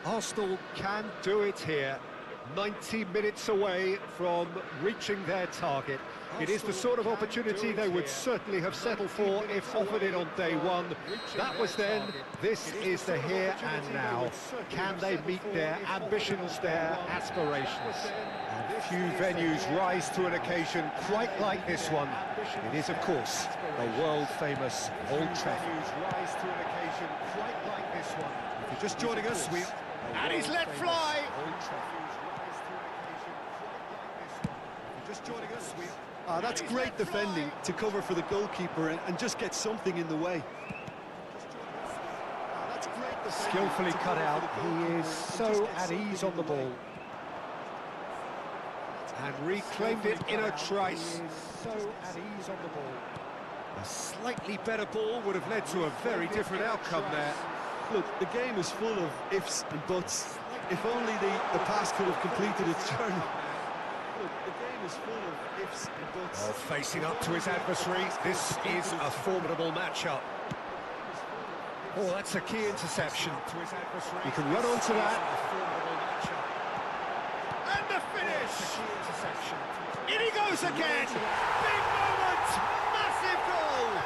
Arsenal can do it here. 90 minutes away from reaching their target. It is the sort of opportunity they would certainly have settled for if offered it on day one. That was then, this is the here and now. Can they meet their ambitions, their aspirations? And few venues rise to an occasion quite like this one. It is, of course, the world-famous Old Trafford. If you're just joining us, and he's let fly! That's great defending to cover for the goalkeeper and just get something in the way. Skillfully cut out, he is so at ease on the ball. And reclaimed it in a trice. So at ease on the ball. A slightly better ball would have led to a very different outcome there. Look, the game is full of ifs and buts. If only the pass could have completed its journey. Look, the game is full of ifs and buts. Oh, facing up to his adversary, this is a formidable matchup. Oh, that's a key interception. He can run onto that. And the finish! In he goes again! Big moment! Massive goal!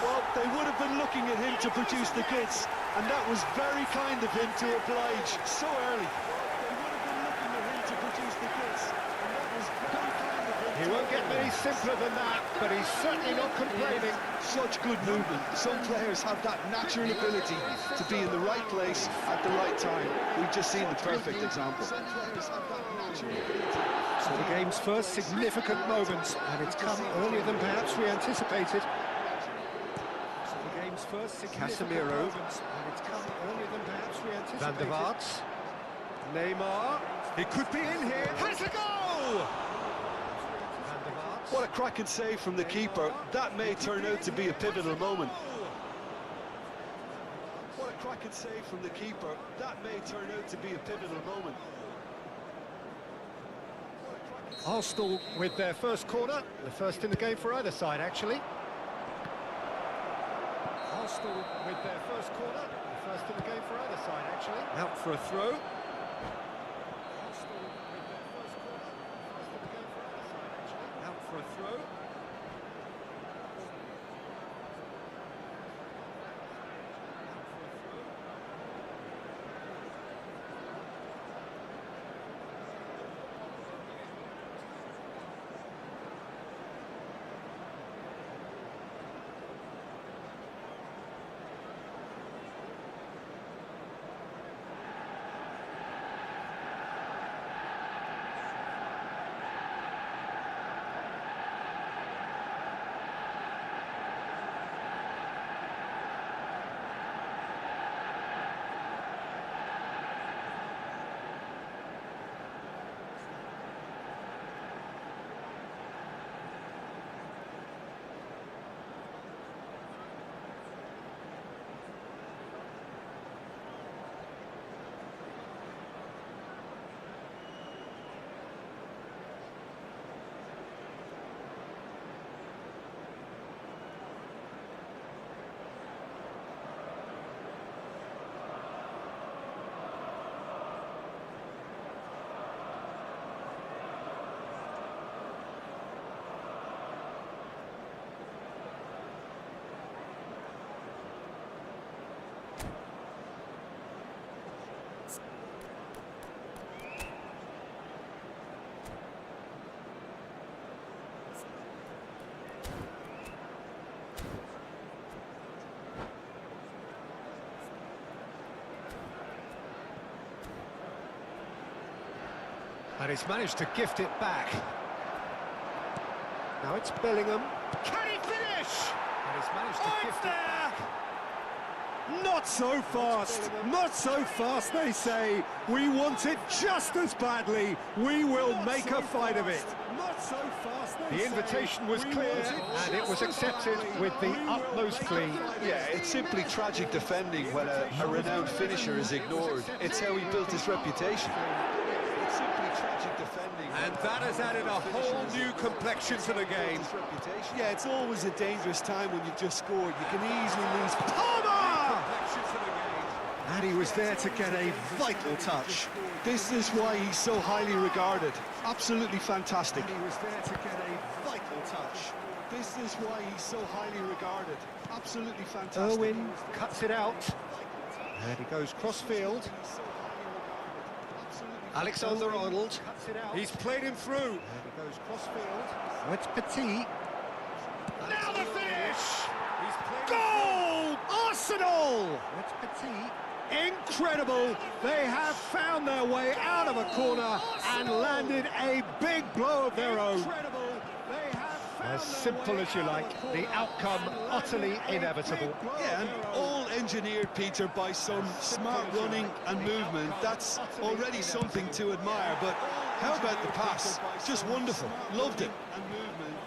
Well, they would have been looking at him to produce the goods, and that was very kind of him to oblige so early. They would have been looking at him to produce the goods, and that was very kind of him. He won't get any simpler than that, but he's certainly not complaining. Such good movement. Some players have that natural ability to be in the right place at the right time. We've just seen the perfect example. Some players have that natural ability. So the game's first significant moment, and it's come earlier than perhaps we anticipated. Casemiro, Van der Vaart, Neymar, it could be in here, has a goal! What a cracking save from the keeper. That may turn out to be a pivotal moment. What a cracking save from the keeper. That may turn out to be a pivotal moment. Arsenal with their first corner, the first in the game for either side actually. Arsenal with their first corner, the first in the game for either side actually. Out for a throw. Arsenal with their first corner, the first in the game for either side actually. Out for a throw. And he's managed to gift it back. Now it's Bellingham. Can he finish? And he's managed to gift it back. Not so fast, not so fast, they say. We want it just as badly. We will make a fight of it. Not so fast, they say. The invitation was clear, and it was accepted with the utmost glee. Yeah, it's simply tragic defending when a renowned finisher is ignored. It's how he built his reputation. It's simply tragic defending. And that has added a whole new complexion to the game. Yeah, it's always a dangerous time when you've just scored. You can easily lose. Palmer! And he was there to get a vital touch. This is why he's so highly regarded. Absolutely fantastic. And he was there to get a vital touch. This is why he's so highly regarded. Absolutely fantastic. Irwin cuts it out. And he goes cross-field. Alexander-Arnold. He's played him through. And he goes cross-field. Oh, it's Petit. Now the finish! Goal! Arsenal! It's Petit. Incredible! They have found their way out of a corner and landed a big blow of their own. As simple as you like, the outcome utterly inevitable. Yeah, and all engineered, Peter, by some smart running and movement. That's already something to admire, but how about the pass? Just wonderful. Loved it.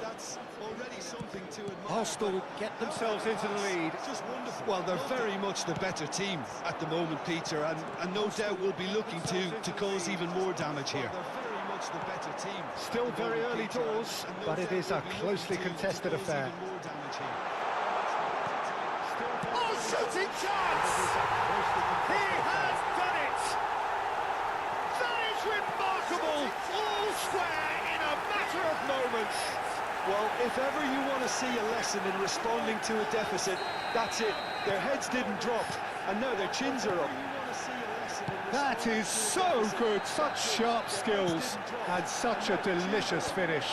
That's already something to admire. Arsenal get themselves into the lead. Just wonderful. Well, they're very much the better team at the moment, Peter, and no doubt will be looking to cause even more damage here. The better team. Still very early doors, but it is a closely contested affair. Oh, shooting chance! He has done it! That is remarkable! All square in a matter of moments. Well, if ever you want to see a lesson in responding to a deficit, that's it. Their heads didn't drop, and now their chins are up. That is so good, such sharp skills, and such a delicious finish.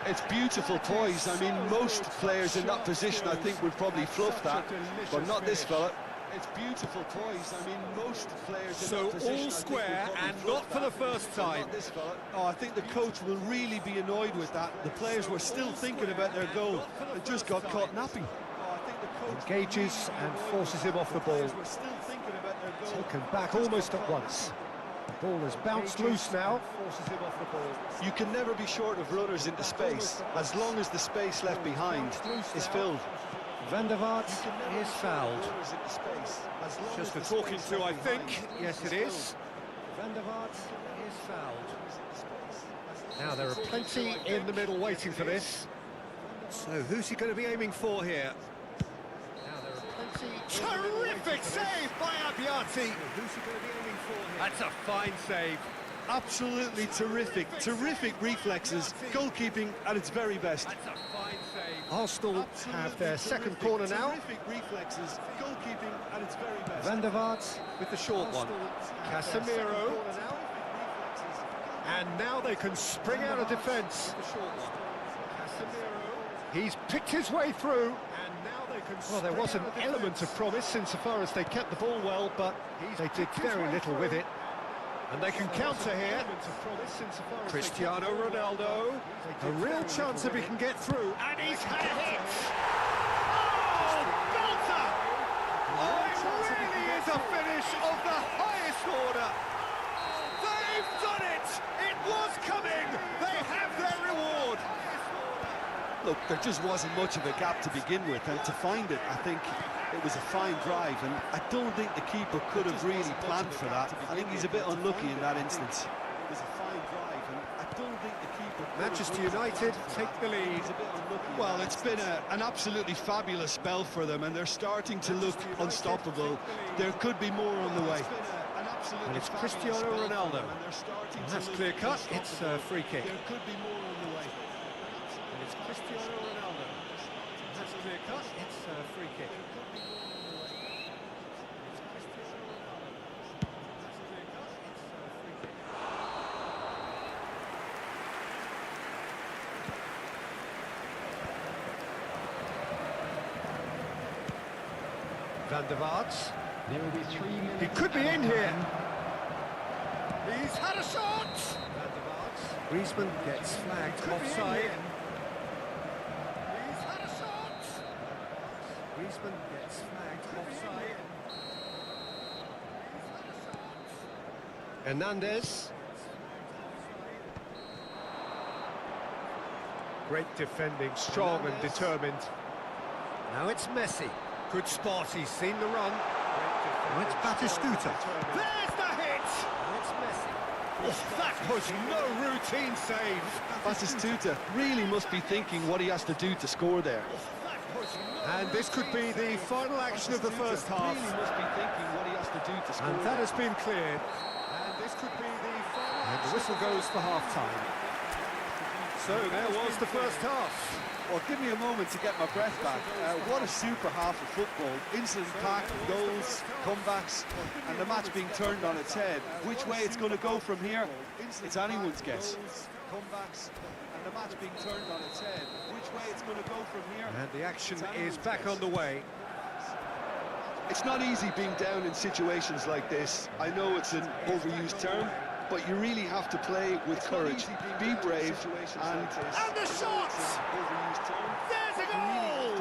It's beautiful poise. I mean, most players in that position, I think, would probably fluff that, but not this fella. It's beautiful poise. I mean, most players in So that position, all square and not for the first time. Oh, I think the coach will really be annoyed with that. The players were still thinking about their goal and just got caught napping. Engages and forces him off the ball. Taken back almost at once. The ball has bounced loose now. Forces him off the ball. You can never be short of runners into space, as long as the space left behind is filled. Van der Vaart is fouled. Just a talking to, I think. Yes, it is. Van der Vaart is fouled. Now, there are plenty in the middle waiting for this. So, who's he going to be aiming for here? Now, there are plenty... Terrific save by Abbiati! Who's he going to be aiming for here? That's a fine save. Absolutely terrific. Terrific reflexes. Goalkeeping at its very best. That's a fine save. Arsenal have their second corner now. Terrific reflexes. Goalkeeping at its very best. Van der Vaart with the short one. Casemiro. And now they can spring out of defence. He's picked his way through. Well, there was an element of promise insofar as they kept the ball well, but they did very little with it. And they can counter here. Cristiano Ronaldo. A real chance if he can get through. And he's had a hit! Oh, belter! Oh, it really is a finish of the highest order. They've done it! It was coming! They have their reward! Look, there just wasn't much of a gap to begin with, and to find it, I think it was a fine drive, and I don't think the keeper could have really planned for that. I think he's a bit unlucky in that instance. It was a fine drive, and I don't think the keeper... Manchester United take the lead. Well, it's been an absolutely fabulous spell for them, and they're starting to look unstoppable. There could be more on the way. And it's Cristiano Ronaldo. And that's clear cut. It's a free kick. There could be more on the way. And it's Cristiano Ronaldo. And that's clear cut. It's a free kick. Van der Vaart. There will be 3 minutes. He could be in here. He's had a shot. Van der Vaart. Griezmann gets flagged offside. Griezmann gets flagged offside. Hernandez. Great defending, strong and determined. Now it's Messi. Good spot, he's seen the run. Now it's Batistuta. There's the hit! Now it's Messi. Oh, that was no routine save. Batistuta really must be thinking what he has to do to score there. And this could be the final action of the first half. Really must be thinking what he has to do to score. And that has been cleared. And this could be the final. And the whistle goes for half-time. So there was the first half. Well, give me a moment to get my breath back. What a super half of football. Incident-packed, goals, comebacks, and the match being turned on its head. Which way it's going to go from here, it's anyone's guess. Comebacks, and the match being turned on its head. Which way it's going to go from here. And the action is back on the way. It's not easy being down in situations like this. I know it's an overused term, but you really have to play with courage, be brave, and the shot! There's a goal!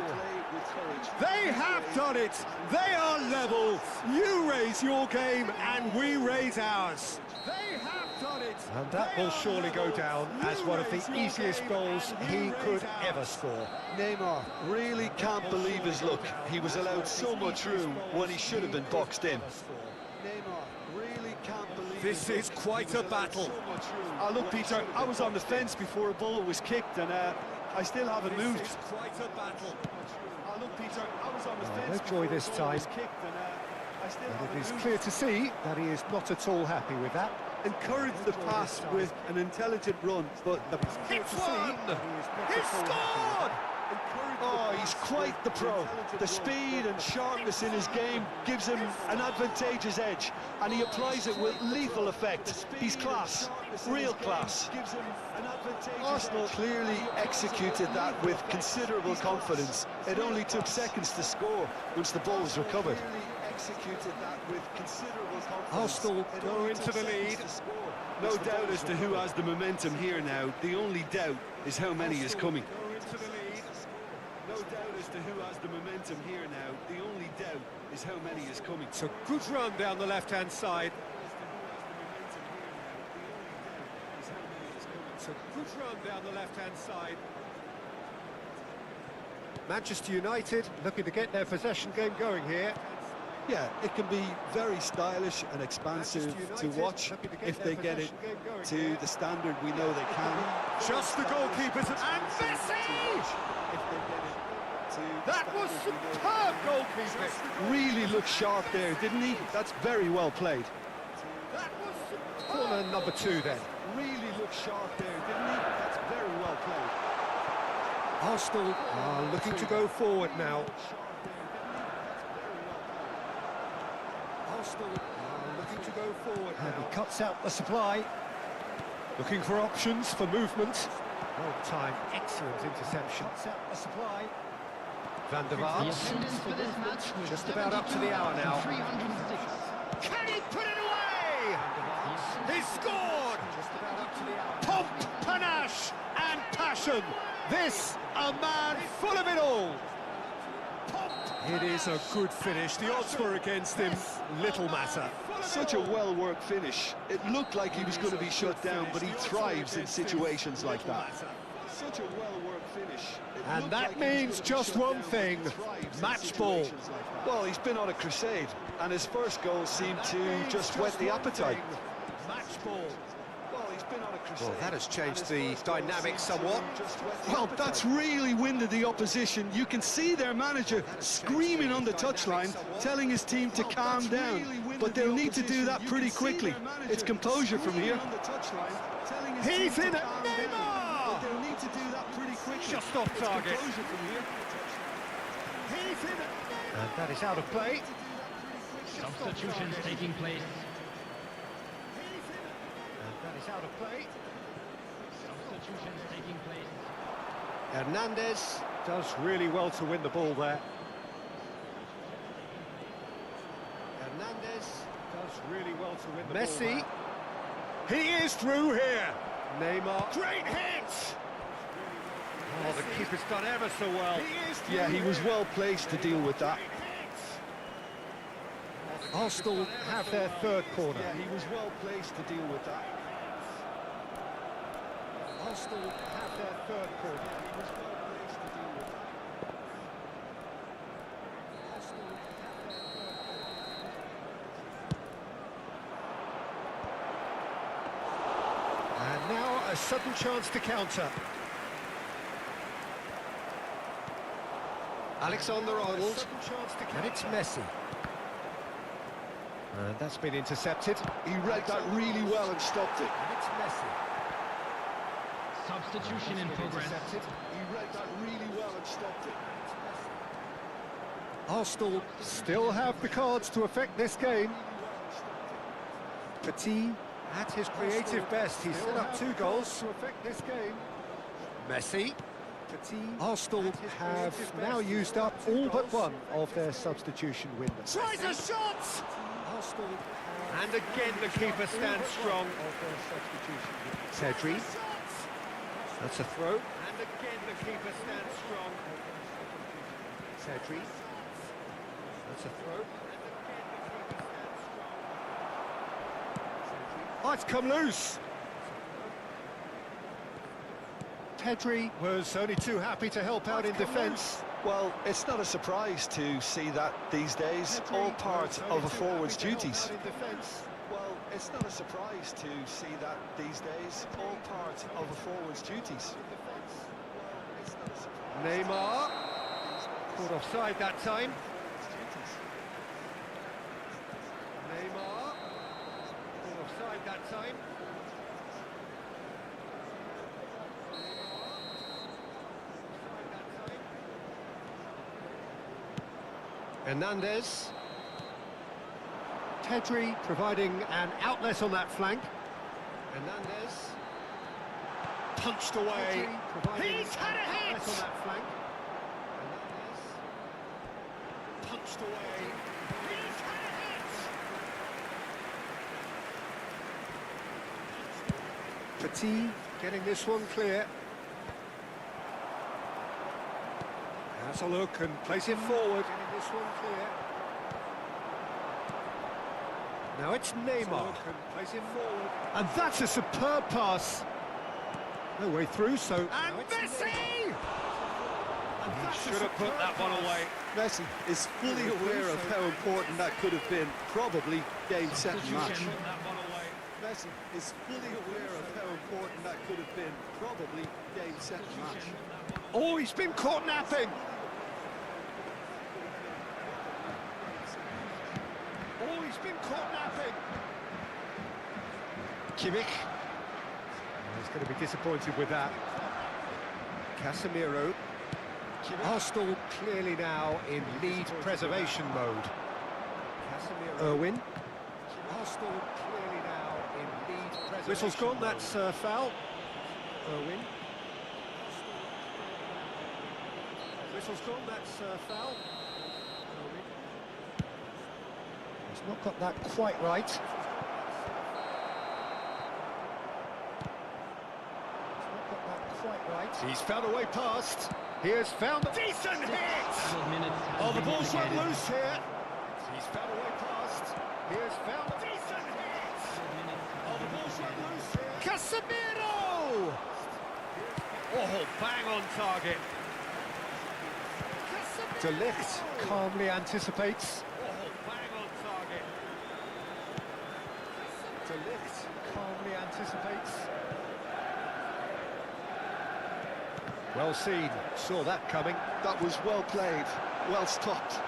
They have done it! They are level! You raise your game and we raise ours. They have done it! And that will surely go down as one of the easiest goals he could ever score. Neymar really can't believe his luck. He was allowed so much room when he should have been boxed in. This is quite a battle. Look, Peter, I was on the fence before a ball was kicked, and I still haven't moved. This is quite a battle. Look, Peter, I was on the fence No joy this time. And it is clear to see that he is not at all happy with that. Encourage the pass with an intelligent run, but It's one! He scored! Oh, he's quite the pro. The speed and sharpness in his game gives him an advantageous edge, and he applies it with lethal effect. He's class, real class. Arsenal clearly executed that with considerable confidence. It only took seconds to score once the ball was recovered. Arsenal go into the lead. No doubt as to who has the momentum here now. The only doubt is how many is coming. No doubt as to who has the momentum here now. The only doubt is how many is coming. It's a good run down the left-hand side. It's a good run down the left-hand side. Manchester United looking to get their possession game going here. Yeah, it can be very stylish and expansive to watch if they get it to the standard we know they can. Just the goalkeepers and Messi! That was superb goalkeeping! Really looked sharp there, didn't he? That's very well played. That was superb. Corner number 2 then. Really looked sharp there, didn't he? That's very well played. Arsenal are looking to go forward now. Arsenal are looking to go forward now. And he cuts out the supply. Looking for options for movement. Well timed, excellent interception. Cuts out the supply. Van der Vaart. Just about up to the hour now. Can he put it away? He scored! Pomp, panache and passion. This, a man full of it all. It is a good finish. The odds were against him. Little matter. Such a well-worked finish. It looked like he was going to be shut down, but he thrives in situations like that. Such a well-worked finish. And that means just one thing, match ball. Well, he's been on a crusade, and his first goal seemed to just whet the appetite. Match ball. Well, that has changed the dynamic somewhat. Well, that's really winded the opposition. You can see their manager screaming on the touchline, telling his team to calm down. But they'll need to do that pretty quickly. It's composure from here. He's in it! Neymar! They'll need to do that pretty quickly. Just off target. He's in it! And that is out of play. Substitutions taking place. That is out of play. Substitutions taking place. Hernandez does really well to win the ball there. Hernandez does really well to win the ball. Messi. He is through here. Neymar. Great hit! Oh, the keeper's done ever so well. Yeah, he was well placed to deal with that. Arsenal have their third corner. Yeah, he was well placed to deal with that. Arsenal have their third corner. He was well placed to deal with that. Arsenal have their third corner. And now a sudden chance to counter. Alexander-Arnold, and it's Messi. And that's been intercepted. He read that really well and stopped it. And it's Messi. Substitution in progress. He read that really well and stopped it. Arsenal still have the cards to affect this game. Petit at his creative best. He's set up 2 goals to affect this game. Messi. Arsenal have now used up all but one of their substitution windows. Tries a shot! And again the keeper stands strong. Cedric. That's a throw. And again the keeper stands strong. Cedric. That's a throw. Oh, it's come loose. Pedri was only too happy to help out in defence. Well, it's not a surprise to see that these days, all part of a forward's duties. Well, it's not a surprise to see that these days, all part of a forward's duties. Neymar, caught offside that time. Neymar, caught offside that time. Hernandez. Pedri providing an outlet on that flank. Hernandez. Punched away. He's had a hit! On that flank. Hernandez. Punched away. He's had a hit! Petit getting this one clear. Has a look and plays it forward. Getting this one clear. Now it's Neymar. And plays it forward. And that's a superb pass. No way through, so... And Messi! He should have put that one away. Messi is fully aware of how important that could have been. Probably game, set and match. Messi is fully aware of how important that could have been. Probably game, set and match. Oh, he's been caught napping. Oh, he's been caught napping. Kimmich. He's going to be disappointed with that. Casemiro. Arsenal clearly now in lead preservation mode. Irwin. Arsenal clearly now in lead preservation. Whistle's gone, that's foul. Irwin. Whistle's gone, that's foul. Irwin. He's not got that quite right. He's found a way past. He has found a decent hit! Oh, the ball's run loose here. He's found a way past. He has found a decent hit! Oh, the ball's run loose here. Casemiro! Oh, bang on target. De Ligt calmly anticipates. Oh, bang on target. De Ligt calmly anticipates. Well seen, saw that coming. That was well played, well stopped.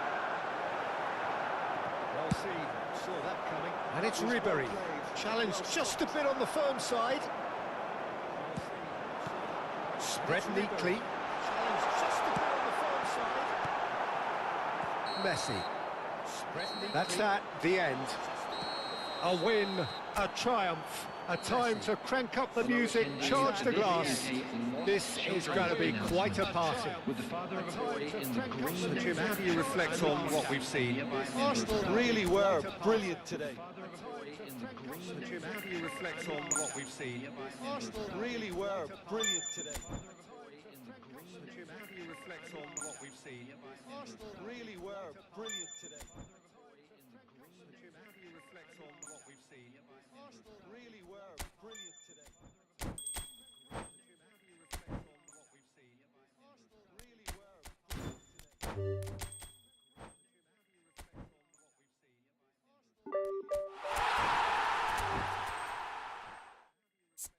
Well seen, saw that coming. And it's Ribery, challenged just a bit on the firm side. Spread neatly. Challenged just a bit on the firm side. Messi. That's at the end. A win, a triumph. A time to crank up the music, charge the glass. This is going to be quite a party. With the father of a boy in the green. Jim, how do you reflect on what we've seen? Arsenal really were brilliant today. Father of a boy in the green. Jim, how do you reflect on what we've seen? Arsenal really were brilliant today. Jim, how do you reflect on what we've seen? Arsenal really were brilliant today. Jim, how do you reflect on what we've seen? Arsenal really were brilliant today. Jim, how do you reflect on what we've seen? Arsenal really were brilliant today. Jim, how do you reflect on what we've seen?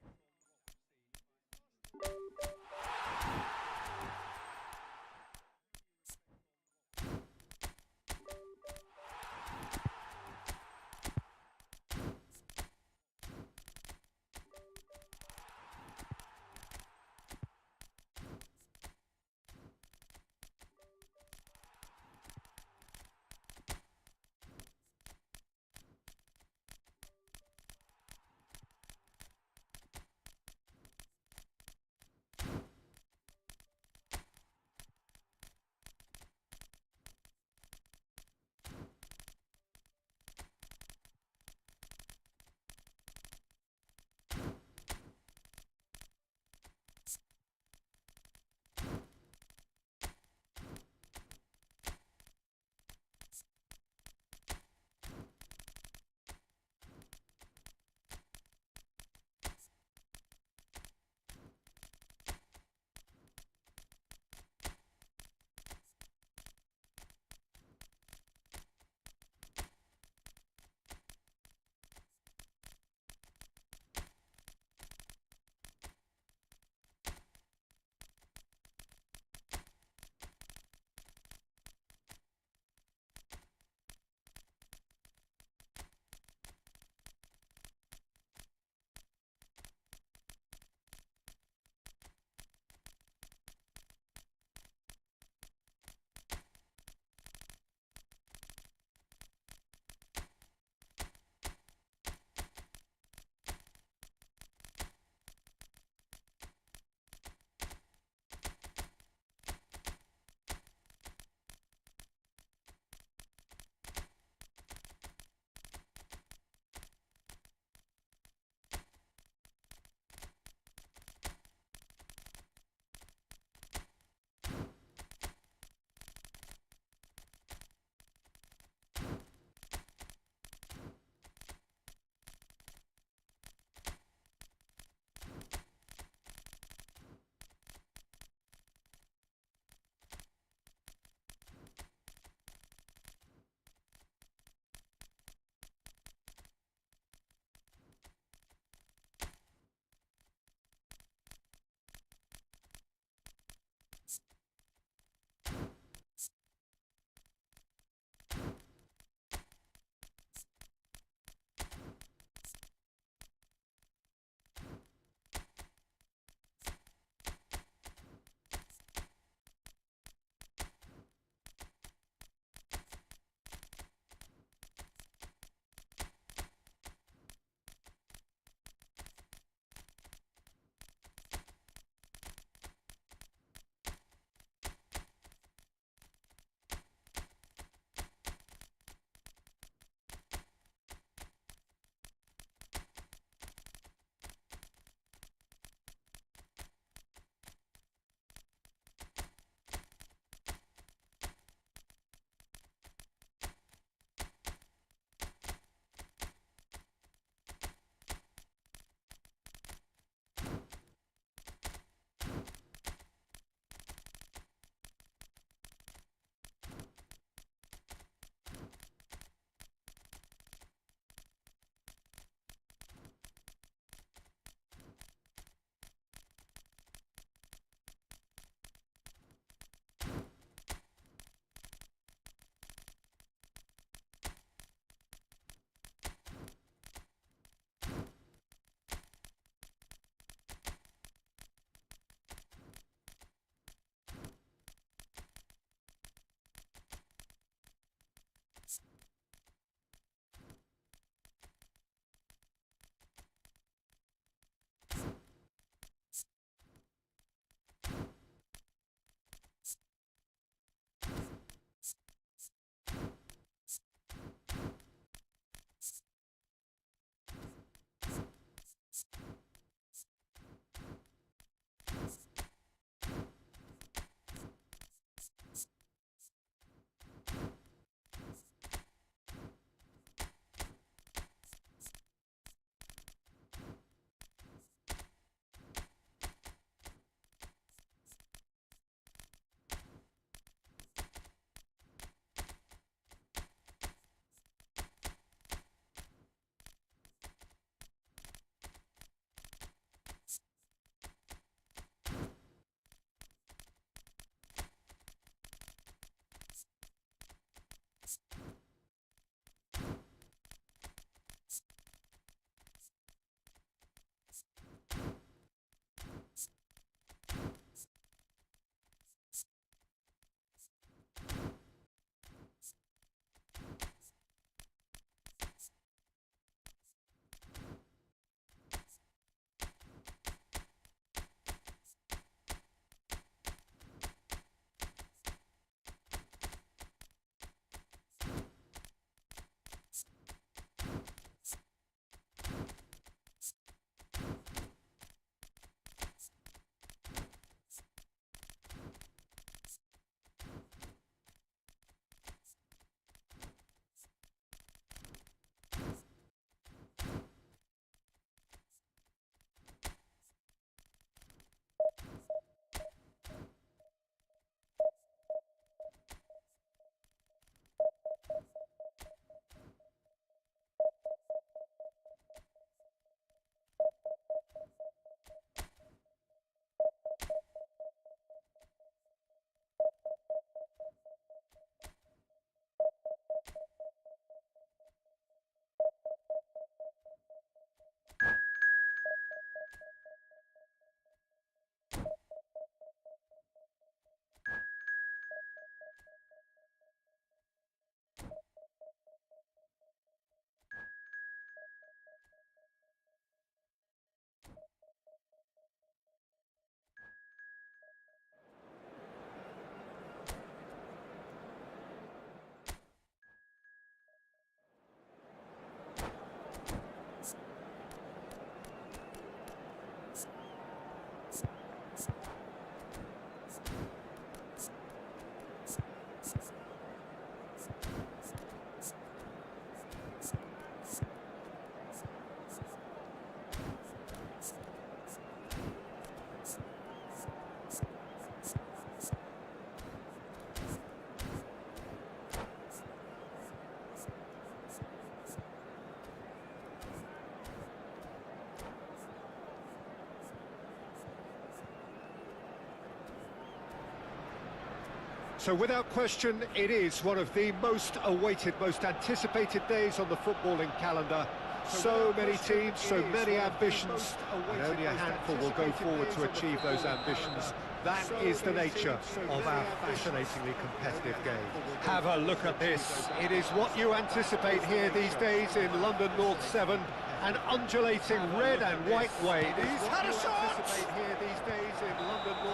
So without question, it is one of the most awaited, most anticipated days on the footballing calendar. So many teams, so many ambitions, and only a handful will go forward to achieve those ambitions. That is the nature of our fascinatingly competitive game. Have a look at this. It is what you anticipate here these days in London North 7. An undulating red and white wave. He's had a shot!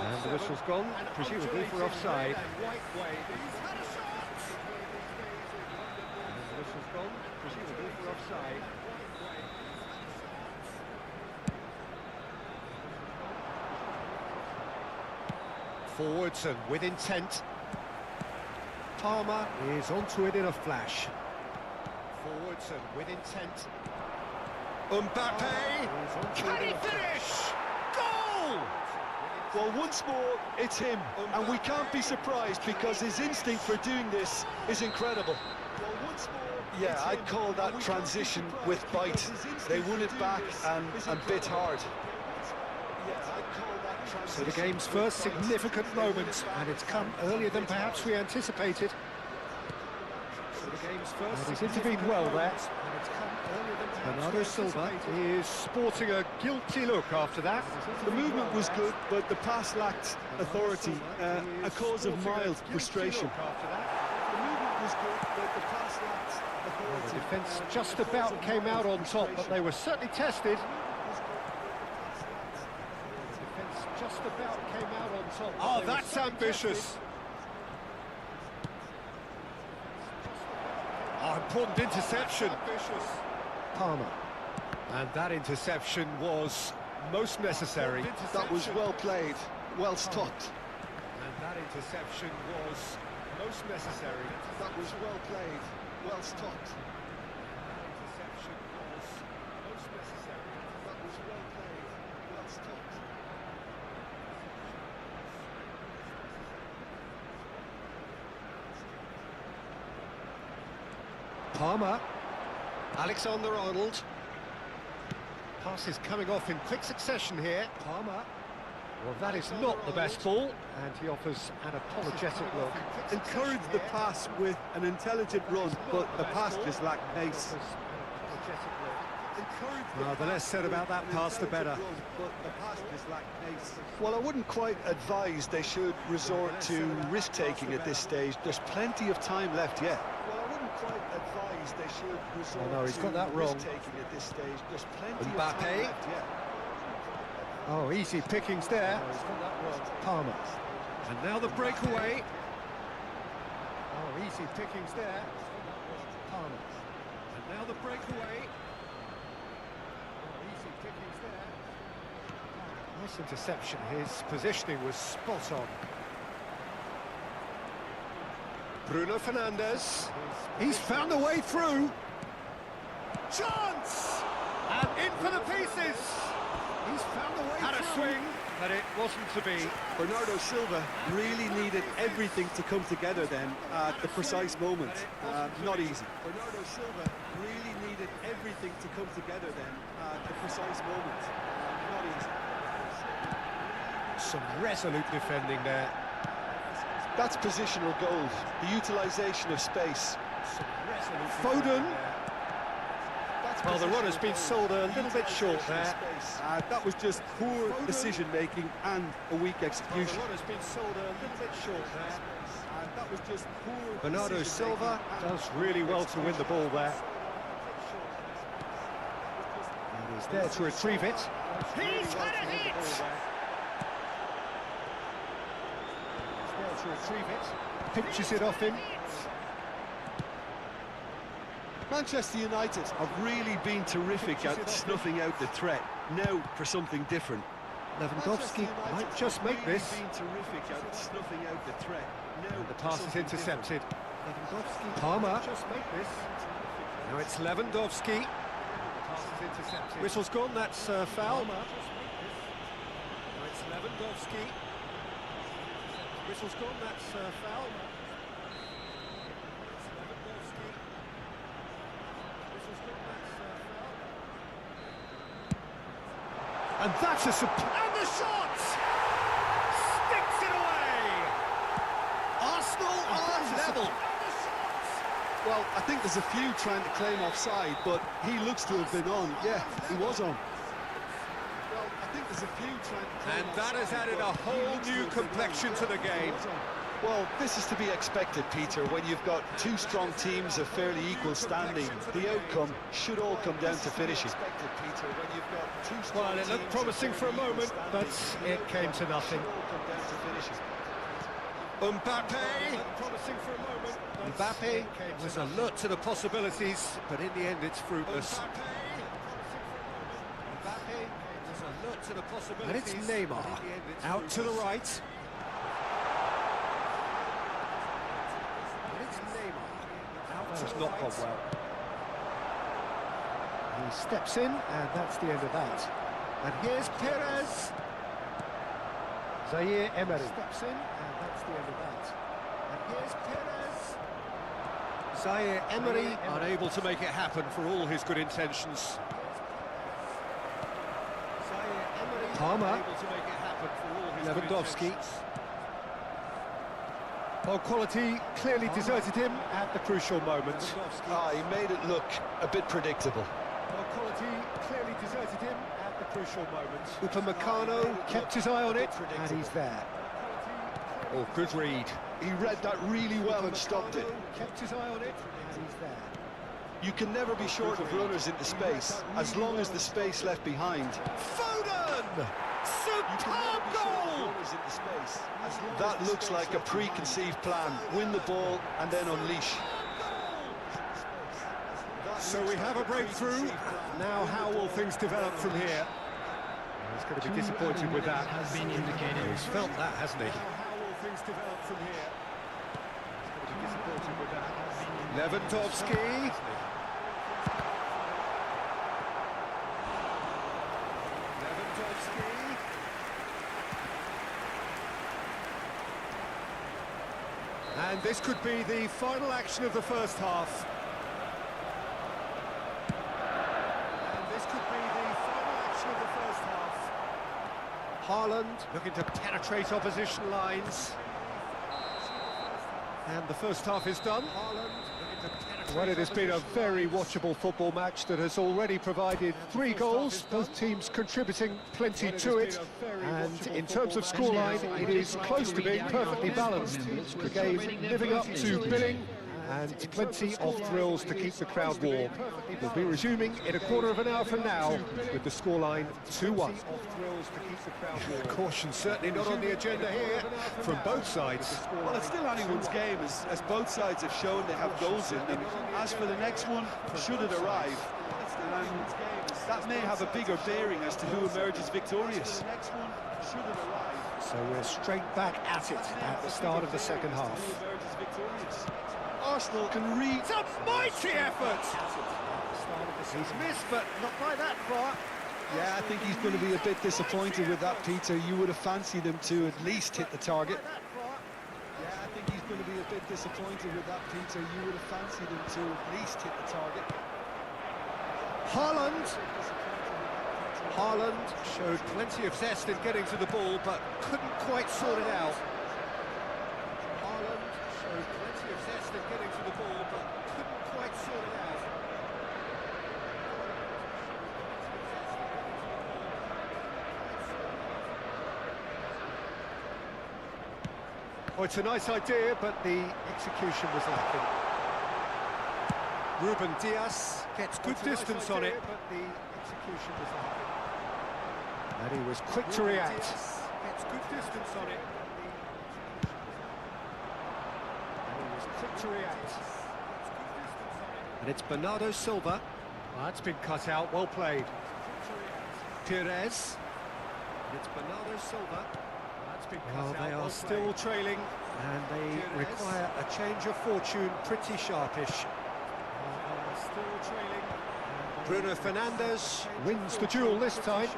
And the whistle's gone, presumably for offside. And the whistle's gone, presumably for offside. Forwards and with intent. Palmer is onto it in a flash. Forwards and with intent. Mbappe! Can he finish? Goal! Well, once more, it's him, and we can't be surprised because his instinct for doing this is incredible. Well, once more, yeah, I'd call that transition with bite. They won it back and bit hard. So the game's first significant moment, and it's come earlier than perhaps we anticipated. So the game's first. He's intervened well there. Bernardo Silva is sporting a guilty look after that. The movement was good, but the pass lacked authority, a cause of mild frustration. The movement was good, but the pass lacked authority. Well, the defence just about came out on top, but they were certainly tested. Just about came out on top. Oh, that's ambitious. Oh, important interception. Palmer. And that interception was most necessary. That was well played, well stopped. And that interception was most necessary. That was well played, well stopped. Interception was most necessary. That was well played, well stopped. Palmer. Alexander-Arnold. Pass is coming off in quick succession here. Palmer. Well, that is not the best ball, and he offers an apologetic look. Encouraged the pass with an intelligent run, but the pass just lacked pace. Well, the less said about that pass, the better. Well, I wouldn't quite advise they should resort to risk-taking at this stage. There's plenty of time left yet. They should resort no, he's got that wrong. At this stage. There's plenty Mbappe. of time left yet. Oh, easy pickings there. Palmer. And now the breakaway. Oh, easy pickings there. Palmer. And now the breakaway. Oh, easy pickings there. Nice interception. His positioning was spot on. Bruno Fernandes. He's found a way through. Chance! And in for the pieces. He's found a way through. Had a swing, but it wasn't to be. Bernardo Silva really needed everything to come together then at the precise moment. Not easy. Bernardo Silva really needed everything to come together then at the precise moment. Not easy. Some resolute defending there. That's positional gold, the utilisation of space. Foden. Well, the run has been sold a little bit short there. That was just poor decision-making and a weak execution. The run has been sold a little bit short there. That was just poor. Bernardo Silva does really well to win the ball there. And he's there to retrieve it. He's had a hit! To retrieve it, pinches it off him. Manchester United have really been terrific at snuffing out the threat. Now for something different. Lewandowski might just make this. Been terrific at snuffing out the threat. Now And the pass is intercepted. Lewandowski. Palmer. Just make this. Now it's Lewandowski. Whistle's gone. That's foul. Now it's Lewandowski. Whistle's gone, that's foul. It's Lewandowski. Whistle's gone, that's foul. And that's a and the shot! Sticks it away! Arsenal Well, I think there's a few trying to claim offside, but he looks to have been on. Yeah, he was on. Well, I think there's a few trying to claim And that has offside, added a but he whole looks to new have been on. complexion to the Yeah, he game. was on. Well, this is to be expected, Peter. When you've got two strong teams of fairly equal standing, the outcome should all come down to finishing. Well, it looked promising for a moment, but it came to nothing. Mbappe was alert to the possibilities, but in the end it's fruitless. And it's Neymar, out to the right. It's not gone well. He steps in, and that's the end of that. And here's Perez. Zaire Emery steps in, and that's the end of that. And here's Perez. Zaire Emery unable to make it happen for all his good intentions. Palmer. Lewandowski. Well, quality clearly deserted him at the crucial moment. He made it look a bit predictable. Well, quality clearly deserted him at the crucial moment. Upamecano kept his eye on it, and he's there. Oh, good read. He read that really well and stopped it. Kept his eye on it, and he's there. You can never be short of runners into space, as long as the space left behind. Foden! Superb goal! That looks like a preconceived plan. Win the ball and then unleash. So we have a breakthrough. Now how will things develop from here? He's going to be disappointed with that. Has been indicated. He's felt that, hasn't he? How will things develop from here? He's going to be disappointed with that. Lewandowski. And this could be the final action of the first half. And this could be the final action of the first half. Haaland looking to penetrate opposition lines. And the first half is done. Well, it has been a very watchable football match that has already provided 3 goals, both teams contributing plenty to it. And in terms of scoreline, it is close to being perfectly balanced. The game living up to billing, and plenty of thrills to keep the crowd warm. We'll be resuming in a quarter of an hour from now with the scoreline 2-1. Caution certainly not on the agenda here from both sides. Well, it's still anyone's game, as both sides have shown they have goals in them. As for the next one, should it arrive, that may have a bigger bearing as to who emerges victorious. So we're straight back at it at the start of the second half. Arsenal can read. It's a mighty effort! He's missed, but not by that far. Yeah, I think he's going to be a bit disappointed with that, Peter. You would have fancied him to at least hit the target. Yeah, I think he's going to be a bit disappointed with that, Peter. You would have fancied him to at least hit the target. Haaland showed plenty of zest in getting to the ball, but couldn't quite sort it out. Haaland showed plenty of zest in getting to the ball, but couldn't quite sort it out. Oh, it's a nice idea, but the execution was lacking. Ruben Dias gets good distance on it, but the execution was lacking. And he was quick to react. Gets good distance on it. And he was quick to react. And it's Bernardo Silva. Well, that's been cut out, well played. Perez. And it's Bernardo Silva. Well, they are still trailing, and they require a change of fortune pretty sharpish. Bruno Fernandes wins the duel this time.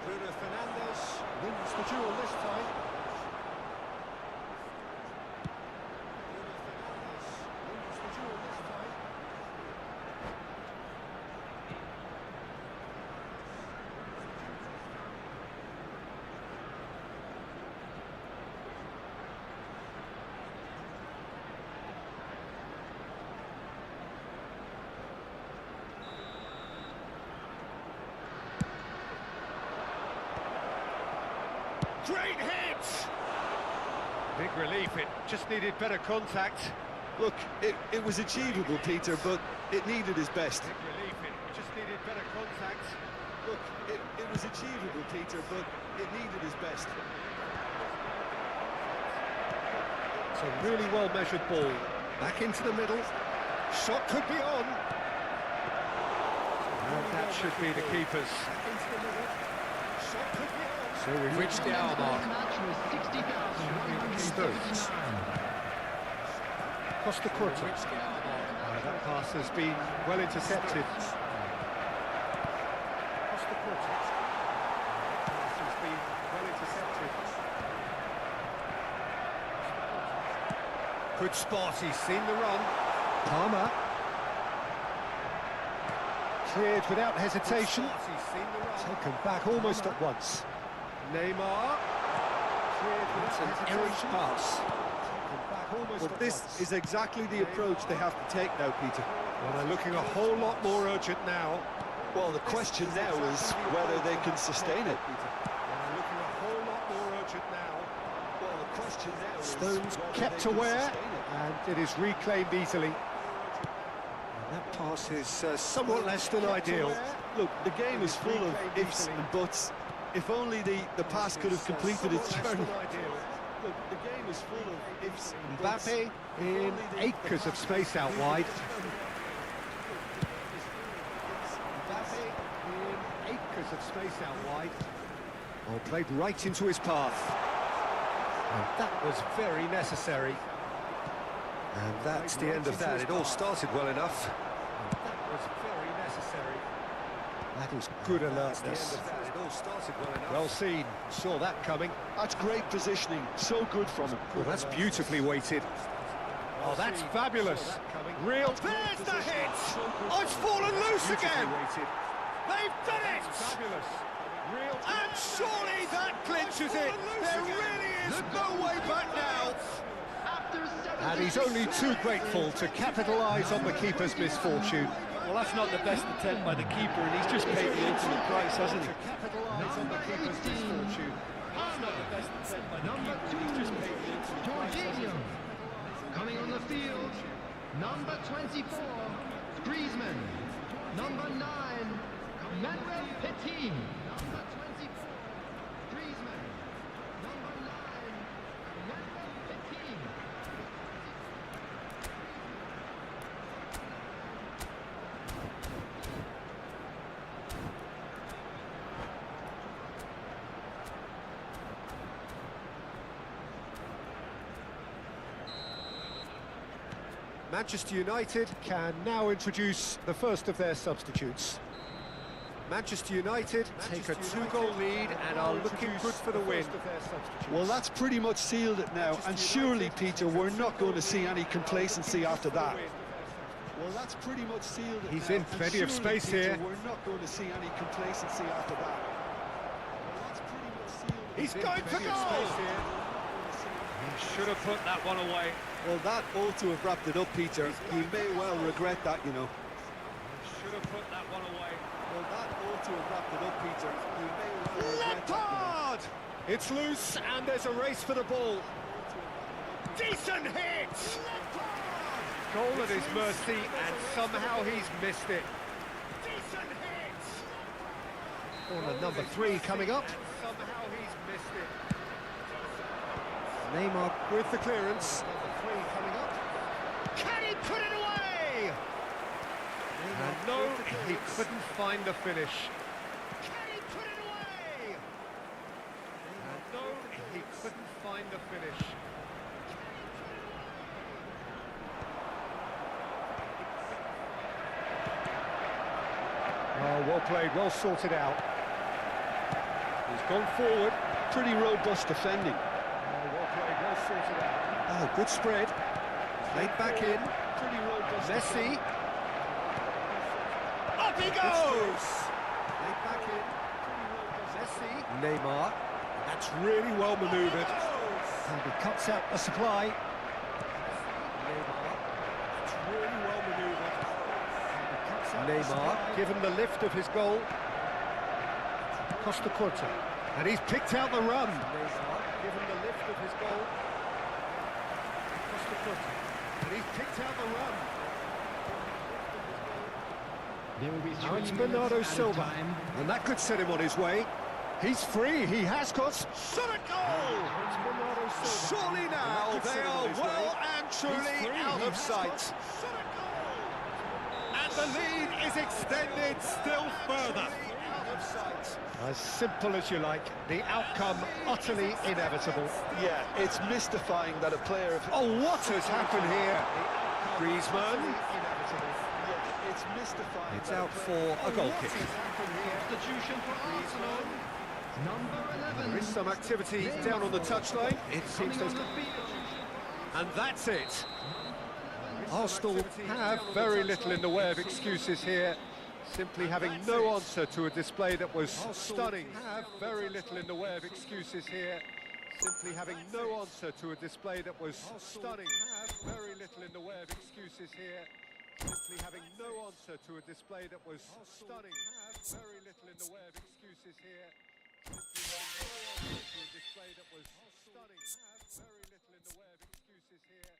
Bruno Fernandes wins the duel this time. Great hit! Big relief, it just needed better contact. Look, it was achievable, Peter, but it needed his best. Big relief, it just needed better contact. Look, it was achievable, Peter, but it needed his best. It's a really well-measured ball. Back into the middle. Shot could be on. And that should be the keeper's. Back into the middle. Shot could be on. So we've reached the hour mark. Stones. Costa Curta. That pass has been well intercepted. Costa Curta. Pass has been well intercepted. Good spot, he's seen the run. Palmer. Cleared without hesitation. Taken back almost at once. Neymar. Cleared without hesitation. Pass. Well, this is exactly the approach they have to take now, Peter. Well, they're looking a whole lot more urgent now. Well, the question now is whether they can sustain it. They're looking a whole lot more urgent now. Well, the question now is Stones whether kept they can aware, sustain it. and it is reclaimed easily. And that pass is somewhat less than ideal. Look, the game is full of ifs and buts. If only the pass could have completed its journey. Look, the game is full of ifs and buts. Mbappe in acres of space out wide. Mbappe in acres of space out wide. Oh, played right into his path. And that was very necessary. And that's the end of that. It all started well enough. And that was very necessary. That is good alertness. Well seen. Saw that coming. That's great positioning. So good from him. Well, that's beautifully weighted. Oh, that's fabulous. Real. There's the hit! Oh, it's fallen loose again! They've done it! Fabulous. And surely that clinches it. There really is no way back now. And he's only too grateful to capitalise on the keeper's misfortune. Well, that's not the best attempt by the keeper, and he's just paid the ultimate price, hasn't he? To capitalise on the keeper's misfortune. That's not the best attempt by the Number keeper, he's just paid the ultimate price, hasn't he? Coming on the field, number 24, Griezmann. Number 9, Manuel Petit. Number 24, Griezmann. Number 9, Manuel Petit. Manchester United can now introduce the first of their substitutes. Manchester United take a two-goal lead and are looking good for the win. Well, that's pretty much sealed it now, and surely, Peter, we're not going to see any complacency after that. Well, that's pretty much sealed it He's now, in plenty and of surely, space Peter, here. We're not going to see any complacency after that. Well, that's pretty much sealed it. He's going for goal! He should have put that one away. Well, that ought to have wrapped it up, Peter. He may well regret that, you know. Should have put that one away. Well, that ought to have wrapped it up, Peter. He may well regret that, Lampard! It's loose and there's a race for the ball. Decent hit! Goal at his mercy and somehow he's missed it. Decent hit! Corner number 3 coming up. Somehow he's missed it. Neymar with the clearance. Number 3 coming up. Can he put it away? And no, he couldn't find the finish. Can he put it away? And no, he couldn't find the finish. Oh, well played, well sorted out. He's gone forward. Pretty robust defending. Well played, well sorted out. Oh, good spread. Played back in. Pretty robust. Messi. Up he goes! Played back in. Messi. Neymar. That's really well manoeuvred. And he cuts out the supply. Neymar. That's really well manoeuvred. Neymar, given the lift of his goal. Costa Curta. And he's picked out the run. Given the lift of his goal. Across the foot. And he's picked out the run. There will be Now it's 3 Bernardo minutes added Silva. time. And that could set him on his way. He's free, he has got shot a goal! Surely now they are well and truly out of sight. And the lead is extended still further. As simple as you like, the outcome utterly inevitable. Yeah, it's mystifying that a player of... Oh, what has happened here? Griezmann. Yeah, it's mystifying. It's out for a goal kick. Substitution for Arsenal. Number 11. There is some activity down on the touchline. It seems Coming there's... on the field. And that's it. Arsenal have very little in the way of excuses here. Simply having no answer to a display that was stunning. Have very little in the way of excuses here. Simply having no answer to a display that was stunning. Have very little in the way of excuses here. Simply having no answer to a display that was stunning. Have very little in the way of excuses here. Simply having no answer to a display that was stunning. Have very little in the way of excuses here.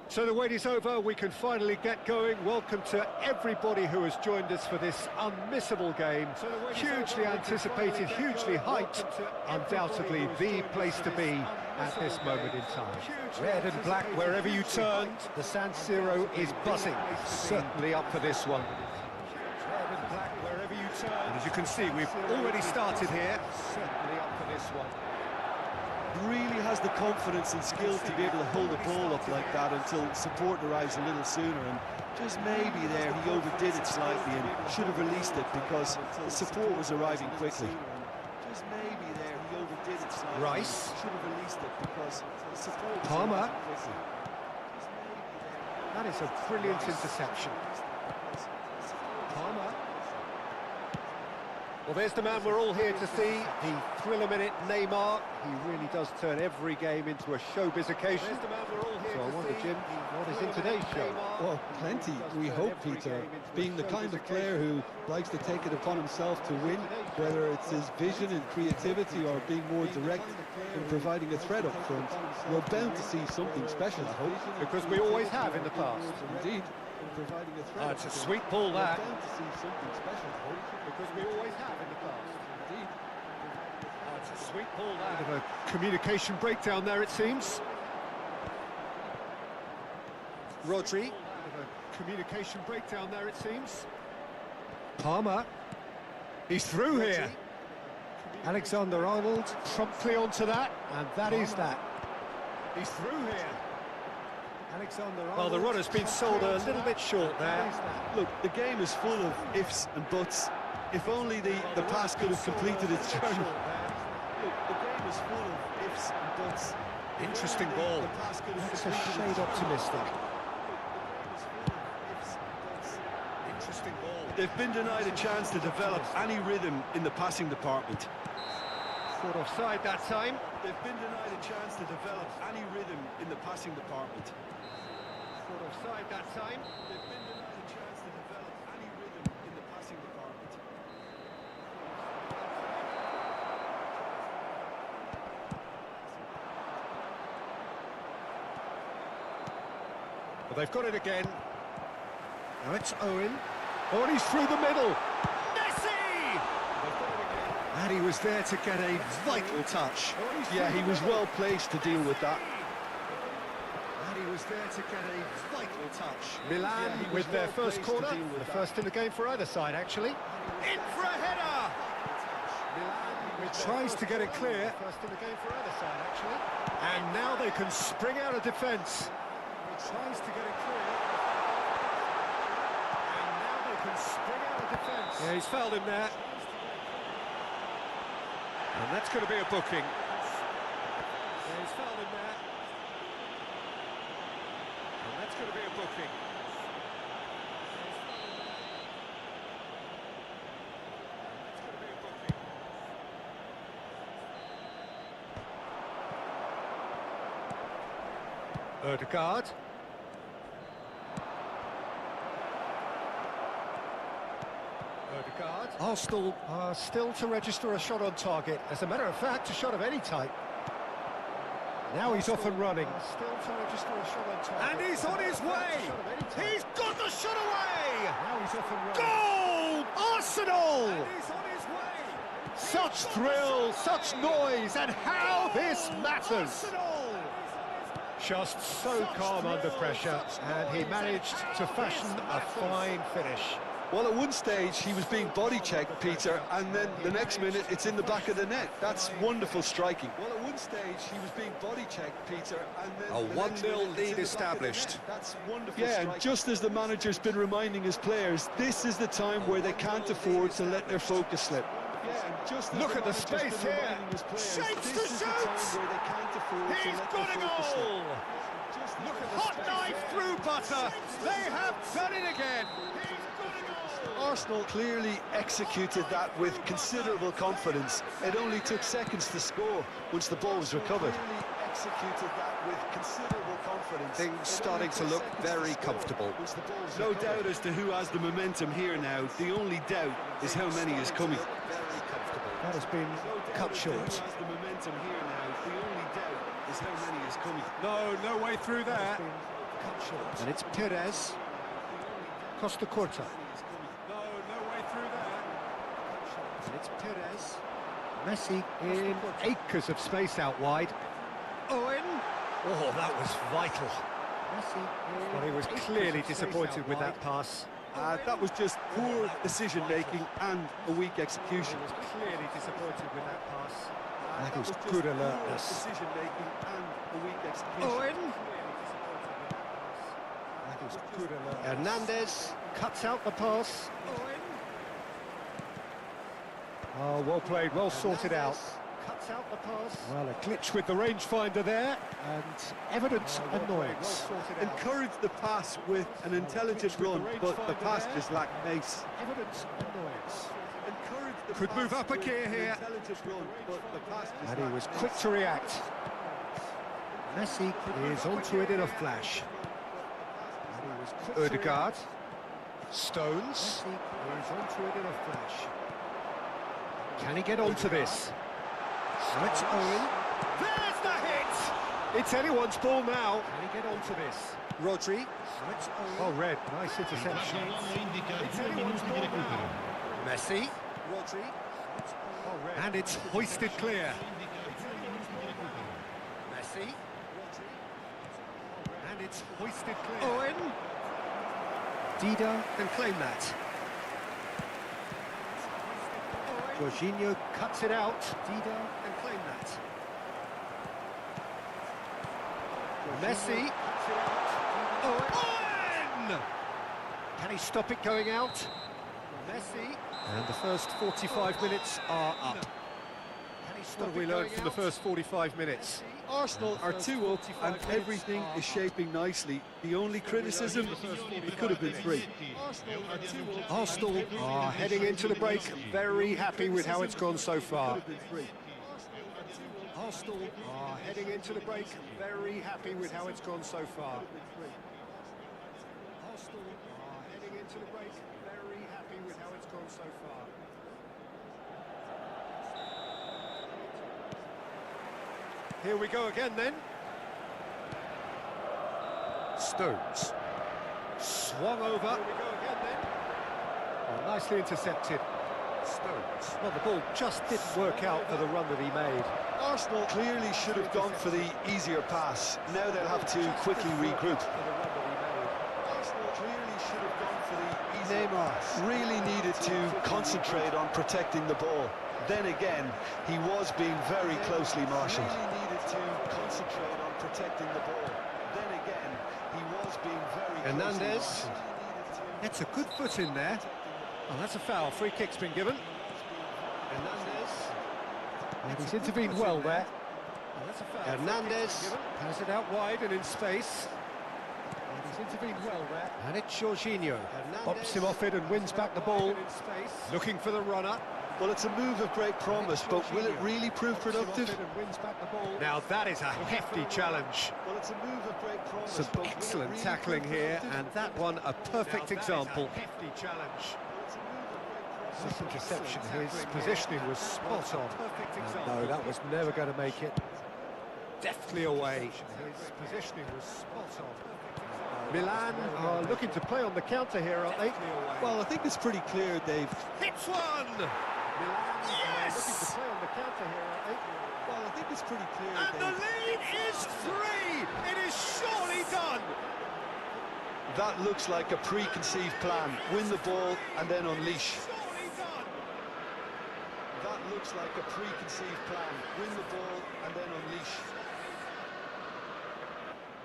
So the wait is over, we can finally get going. Welcome to everybody who has joined us for this unmissable game. Hugely anticipated, hugely hyped, undoubtedly the place to be at this moment in time. Red and black wherever you turn, the San Siro is buzzing. Certainly up for this one. Red and black wherever you turn. And as you can see, we've already started here. Certainly up for this one. Really has the confidence and skills to be able to hold the ball up like that until support arrives a little sooner, and just maybe there he overdid it slightly and should have released it because the support was arriving quickly. Just maybe there he overdid it slightly. Rice. Should have released it because the support was Palmer. arriving quickly. That is a brilliant interception. Palmer. Well, there's the man we're all here to see, the thriller-minute Neymar. He really does turn every game into a showbiz occasion. There's the man we're all here so I wonder, Jim, what is in today's show? Well, plenty, we hope, Peter. Being the kind of player who likes to take it upon himself to win, whether it's his vision and creativity or being more direct in providing a threat up front, we're bound to see something special, I hope. Because we always have in the past. Indeed. It's a sweet ball, that. We're bound to see something special, I hope. Because we always have in the past. Indeed. It's a sweet ball, that. Bit of a communication breakdown there, it seems. Rodri. Bit of a communication breakdown there, it seems. Palmer. He's through here. Alexander-Arnold promptly onto that, and that is that. He's through here. Well, the run has been sold a little bit short there. Look, the game is full of ifs and buts. If only the pass could have completed its journey. Look, the game is full of ifs and buts. Interesting ball. That's a shade optimistic. Interesting ball. They've been denied a chance to develop any rhythm in the passing department. Caught offside that time. They've been denied a chance to develop any rhythm in the passing department. Caught offside that time. They've been denied a chance to develop any rhythm in the passing department. Well, they've got it again. Now it's Owen. Oh, and he's through the middle. Messi! And he was there to get a vital touch. Yeah, he was well placed to deal with that. And he was there to get a vital touch. Milan with their first corner. The first in the game for either side, actually. In for a header! Milan tries to get it clear. First in the game for either side, actually. And now they can spring out of defence. Tries to get it clear. And now they can spring out of defence. Yeah, he's fouled him there. And that's going to be a booking. Yeah, he's fouled him there. And that's going to be a booking. Ødegaard. Arsenal are still to register a shot on target. As a matter of fact, a shot of any type. Now he's off and running. Still to register a shot on target. And he's on his way! He's got the shot away! Now he's off and running. Goal! Arsenal! And he's on his way! Such thrill, such noise, and how this matters! Just so calm under pressure, and he managed to fashion a fine finish. Well, at one stage he was being body checked, Peter, and then the next minute it's in the back of the net. That's wonderful striking. Well, at one stage he was being body checked, Peter, and then a 1-0 lead established. That's wonderful. Yeah, and just as the manager's been reminding his players, this is the time where they can't afford to let their focus slip. Yeah, and just look at the space here. Shapes to shoot. He's got a goal. Hot knife through butter. They have done it again. Arsenal clearly executed that with considerable confidence. It only took seconds to score once the ball was recovered. Executed that with considerable confidence. Things starting to look very comfortable. No doubt as to who has the momentum here now. The only doubt is how many is coming. Very comfortable. That has been cut short. Who has the momentum here now? The only doubt is how many is coming. No way through there. cut short. And it's Perez. Costa Corta. No way through there. And it's Perez. Messi in acres of space out wide. Owen. Oh, that was vital. Messi. Well, he was clearly disappointed with that pass. That was just poor decision-making and a weak execution. He was clearly disappointed with that pass. That is good alertness. Decision-making and a weak execution. Owen. That is good alertness. Hernandez cuts out the pass. Owen. Oh, well played, well sorted out. Cuts out the pass. Well, a glitch with the rangefinder there, and evident annoyance. Encourage the pass with an intelligent run, but the pass just lacked pace. Evident annoyance. Encourage the Could pass move up a with gear an here. intelligent run, but the pass just And he lacked was pace. quick to react. Messi is onto it in a flash. Ødegaard. Stones. Messi is onto it in a flash. Can he get onto this? So it's Owen. There's the hit! It's anyone's ball now. Can he get onto this? Rodri. So it's Owen. Oh, red. Nice interception. It's anyone's ball now. Messi. Rodri. Oh, red. And it's hoisted clear. Messi. And it's hoisted clear. Owen. Dida can claim that. Jorginho cuts it out. Dida can claim that. Messi. Owen! Can he stop it going out? Messi. And the first 45 minutes are up. What have we learned from the first 45 minutes? Arsenal are 2-up and everything is shaping nicely. The only criticism, it could have been 3. Arsenal are heading into the break very happy with how it's gone so far. Arsenal are heading into the break very happy with how it's gone so far. Arsenal are heading into the break very happy with how it's gone so far. Here we go again then. Stones. Swung over. Here we go again then. Well, nicely intercepted. Stones. Well, the ball just didn't work out for the run that he made. Arsenal clearly should have gone for the easier pass. Now they'll have to quickly regroup. Arsenal clearly should have gone for the easier pass. Really needed to concentrate on protecting the ball. Then again, he was being very closely marshalled. Really needed to concentrate on protecting the ball. Then again, he was being very Hernandez. closely marshalled. That's a good foot in there. Oh, that's a foul. Free kick's been given. Hernandez. And he's intervened well there. Oh, that's a foul. Hernandez has it out wide and in space. And he's intervened well there. And it's Jorginho. Pops him off it and wins back the ball. Looking for the runner. Well, it's a move of great promise, but will it really prove productive? Now that is a hefty challenge. Well, it's a move of great promise. Some excellent tackling here, and that one a perfect example. Hefty challenge. This interception, his positioning was spot on. No, that was never going to make it. Deftly away. His positioning was spot on. Milan are looking to play on the counter here, aren't they? Well, I think it's pretty clear, Dave. Hits one! Yes! Looking to play on the counter here, aren't they? Well, I think it's pretty clear, And Dave. the lead is 3! It is surely done! That looks like a preconceived plan. Win the ball and then unleash. Surely done! That looks like a preconceived plan. Win the ball and then unleash.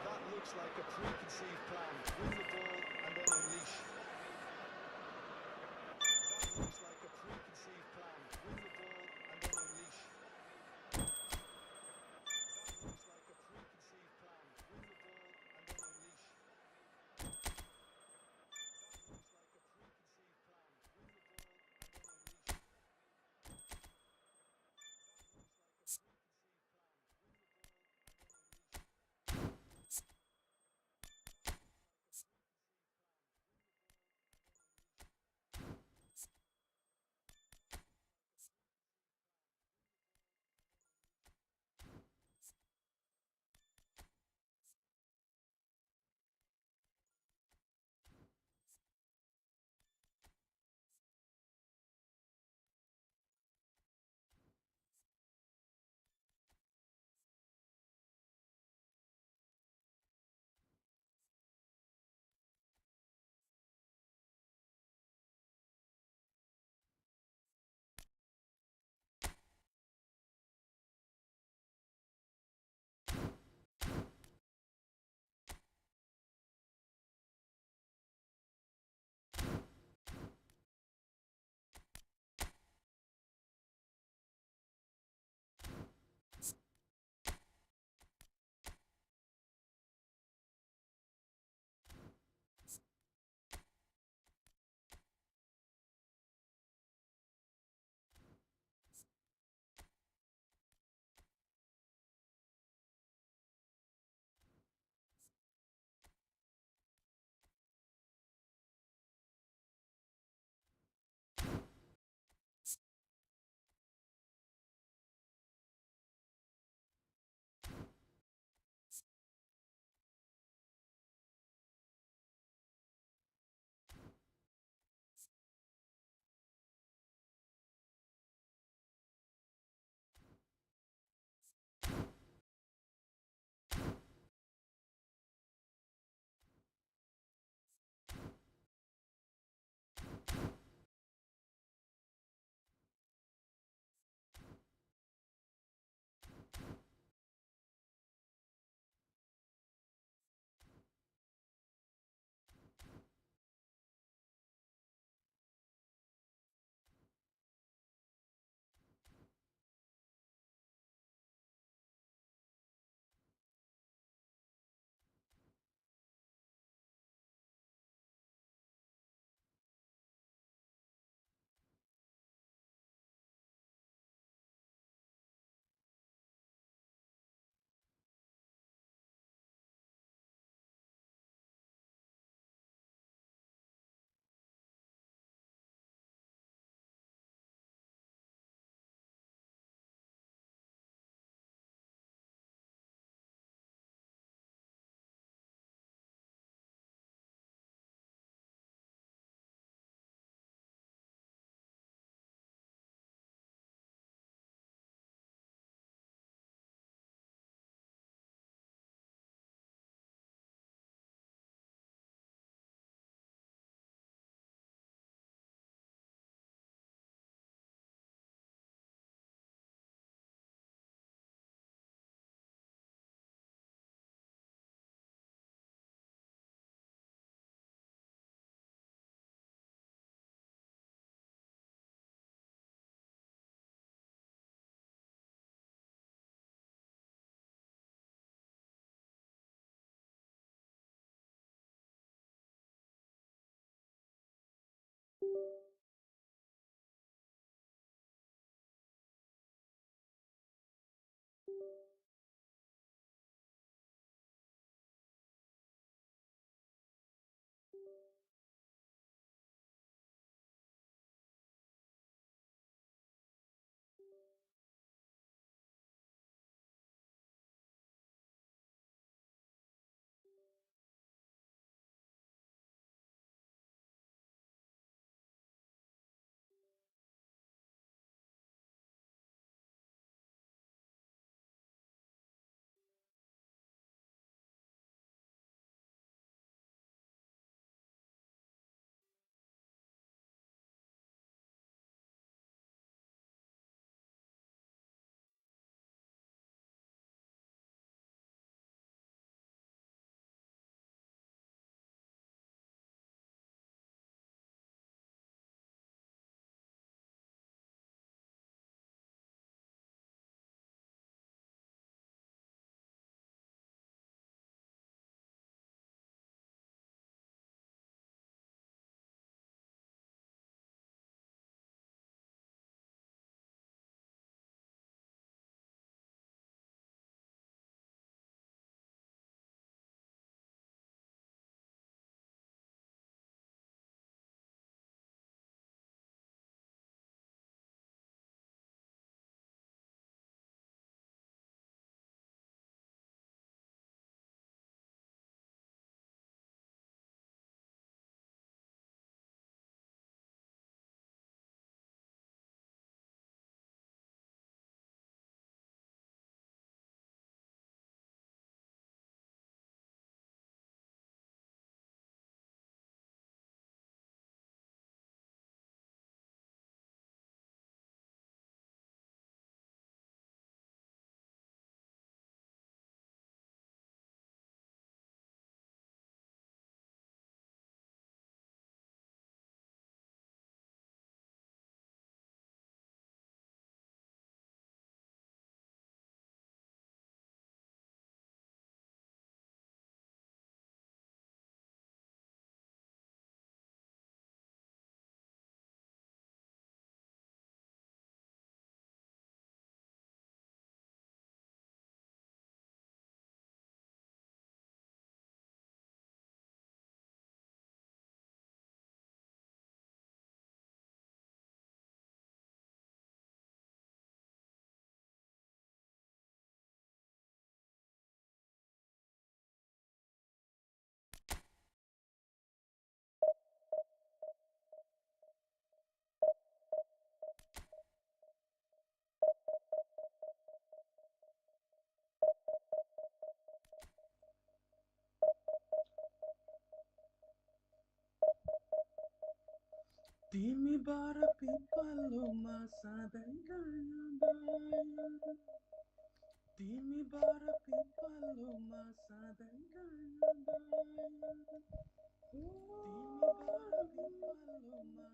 That looks like a preconceived plan. Win the ball and then unleash. That looks like a preconceived plan. Win the ball and then unleash. That looks like a preconceived plan. Win the ball and then unleash. That looks like a preconceived plan. Win the ball and then unleash. Dimi bara pipaluma sadangayanda. Dimi bara pipaluma sadangayanda. Dimi bara pipaluma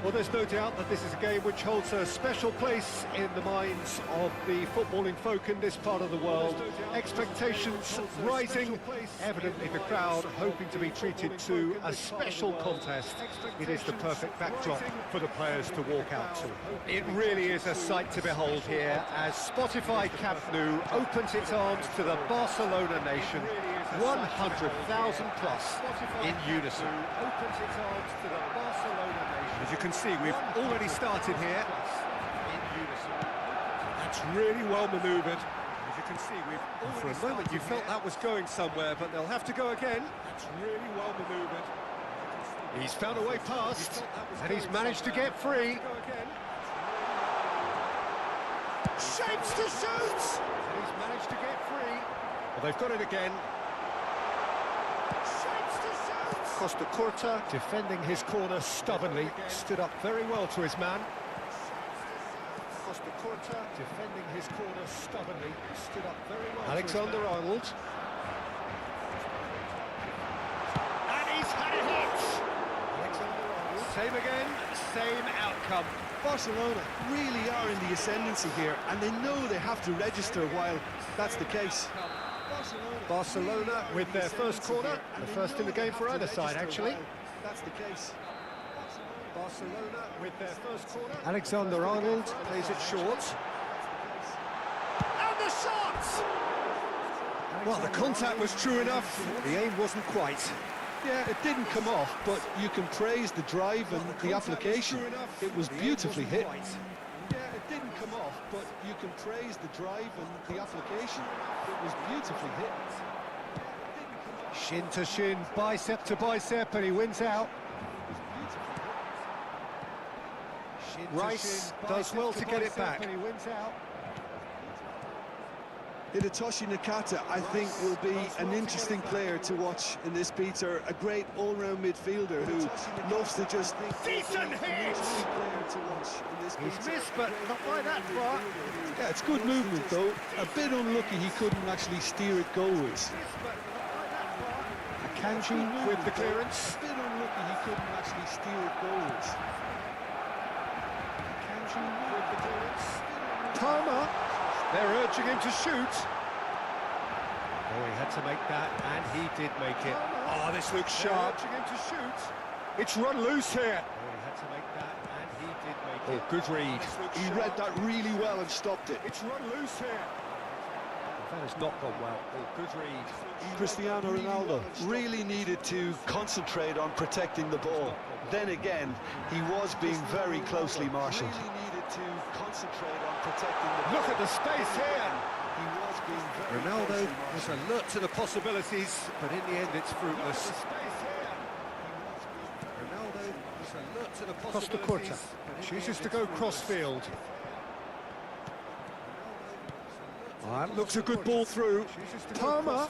Well, there's no doubt that this is a game which holds a special place in the minds of the footballing folk in this part of the world. Expectations rising, evidently the crowd hoping to be treated to a special contest. It is the perfect backdrop for the players to walk out to. It really is a sight to behold here as Spotify Camp Nou opens its arms to the Barcelona nation. 100,000 plus in unison. Opens its arms to the Barcelona nation. As you can see, we've already started here. In unison. That's really well manoeuvred. As you can see, we've for a moment you felt that was going somewhere, but they'll have to go again. That's really well manoeuvred. He's found a way past, and he's managed to get free. Shapes to shoot! And he's managed to get free. Well, they've got it again. Costa Curta defending his corner stubbornly, stood up very well to his man. Costa Curta defending his corner stubbornly, stood up very well. Alexander-Arnold. And he's had a hit! Alexander-Arnold. Same again, same outcome. Barcelona really are in the ascendancy here, and they know they have to register while that's the case. Barcelona with their first corner, the first in the game for either side, actually. That's the case. Barcelona with their first corner. Alexander-Arnold plays it short. And the shot! Well, the contact was true enough. The aim wasn't quite. Yeah, it didn't come off, but you can praise the drive and the application. It was beautifully hit. Yeah, it didn't come off, but you can praise the drive and the application. It was beautifully hit. Shin to shin, bicep to bicep, and he wins out. Rice does well to get it back. And he wins out. Hidetoshi Nakata, I think, will be an interesting player to watch in this, Peter. A great all-round midfielder who loves to just... Decent hit! He's missed, but not by that far. Yeah, it's good movement, though. A bit unlucky he couldn't actually steer it goalwards. Akanji with the clearance. A bit unlucky he couldn't actually steer it goalwards. Akanji with the clearance. Tama. They're urging him to shoot. Oh, he had to make that, and he did make it. Oh, this looks sharp. Urging him to shoot. It's run loose here. Oh, he had to make that, and he did make it. Oh, good read. He read that really well and stopped it. It's run loose here. That has not gone well. Oh, good read. Cristiano Ronaldo really needed to concentrate on protecting the ball. Then again, he was being very closely marshalled. To concentrate on protecting the ball. Look at the space here. He was being very Ronaldo was alert to the possibilities, but in the end it's fruitless. Ronaldo was alert to the possibilities. Costa Curta chooses to go cross-field. That looks a good ball through. Palmer.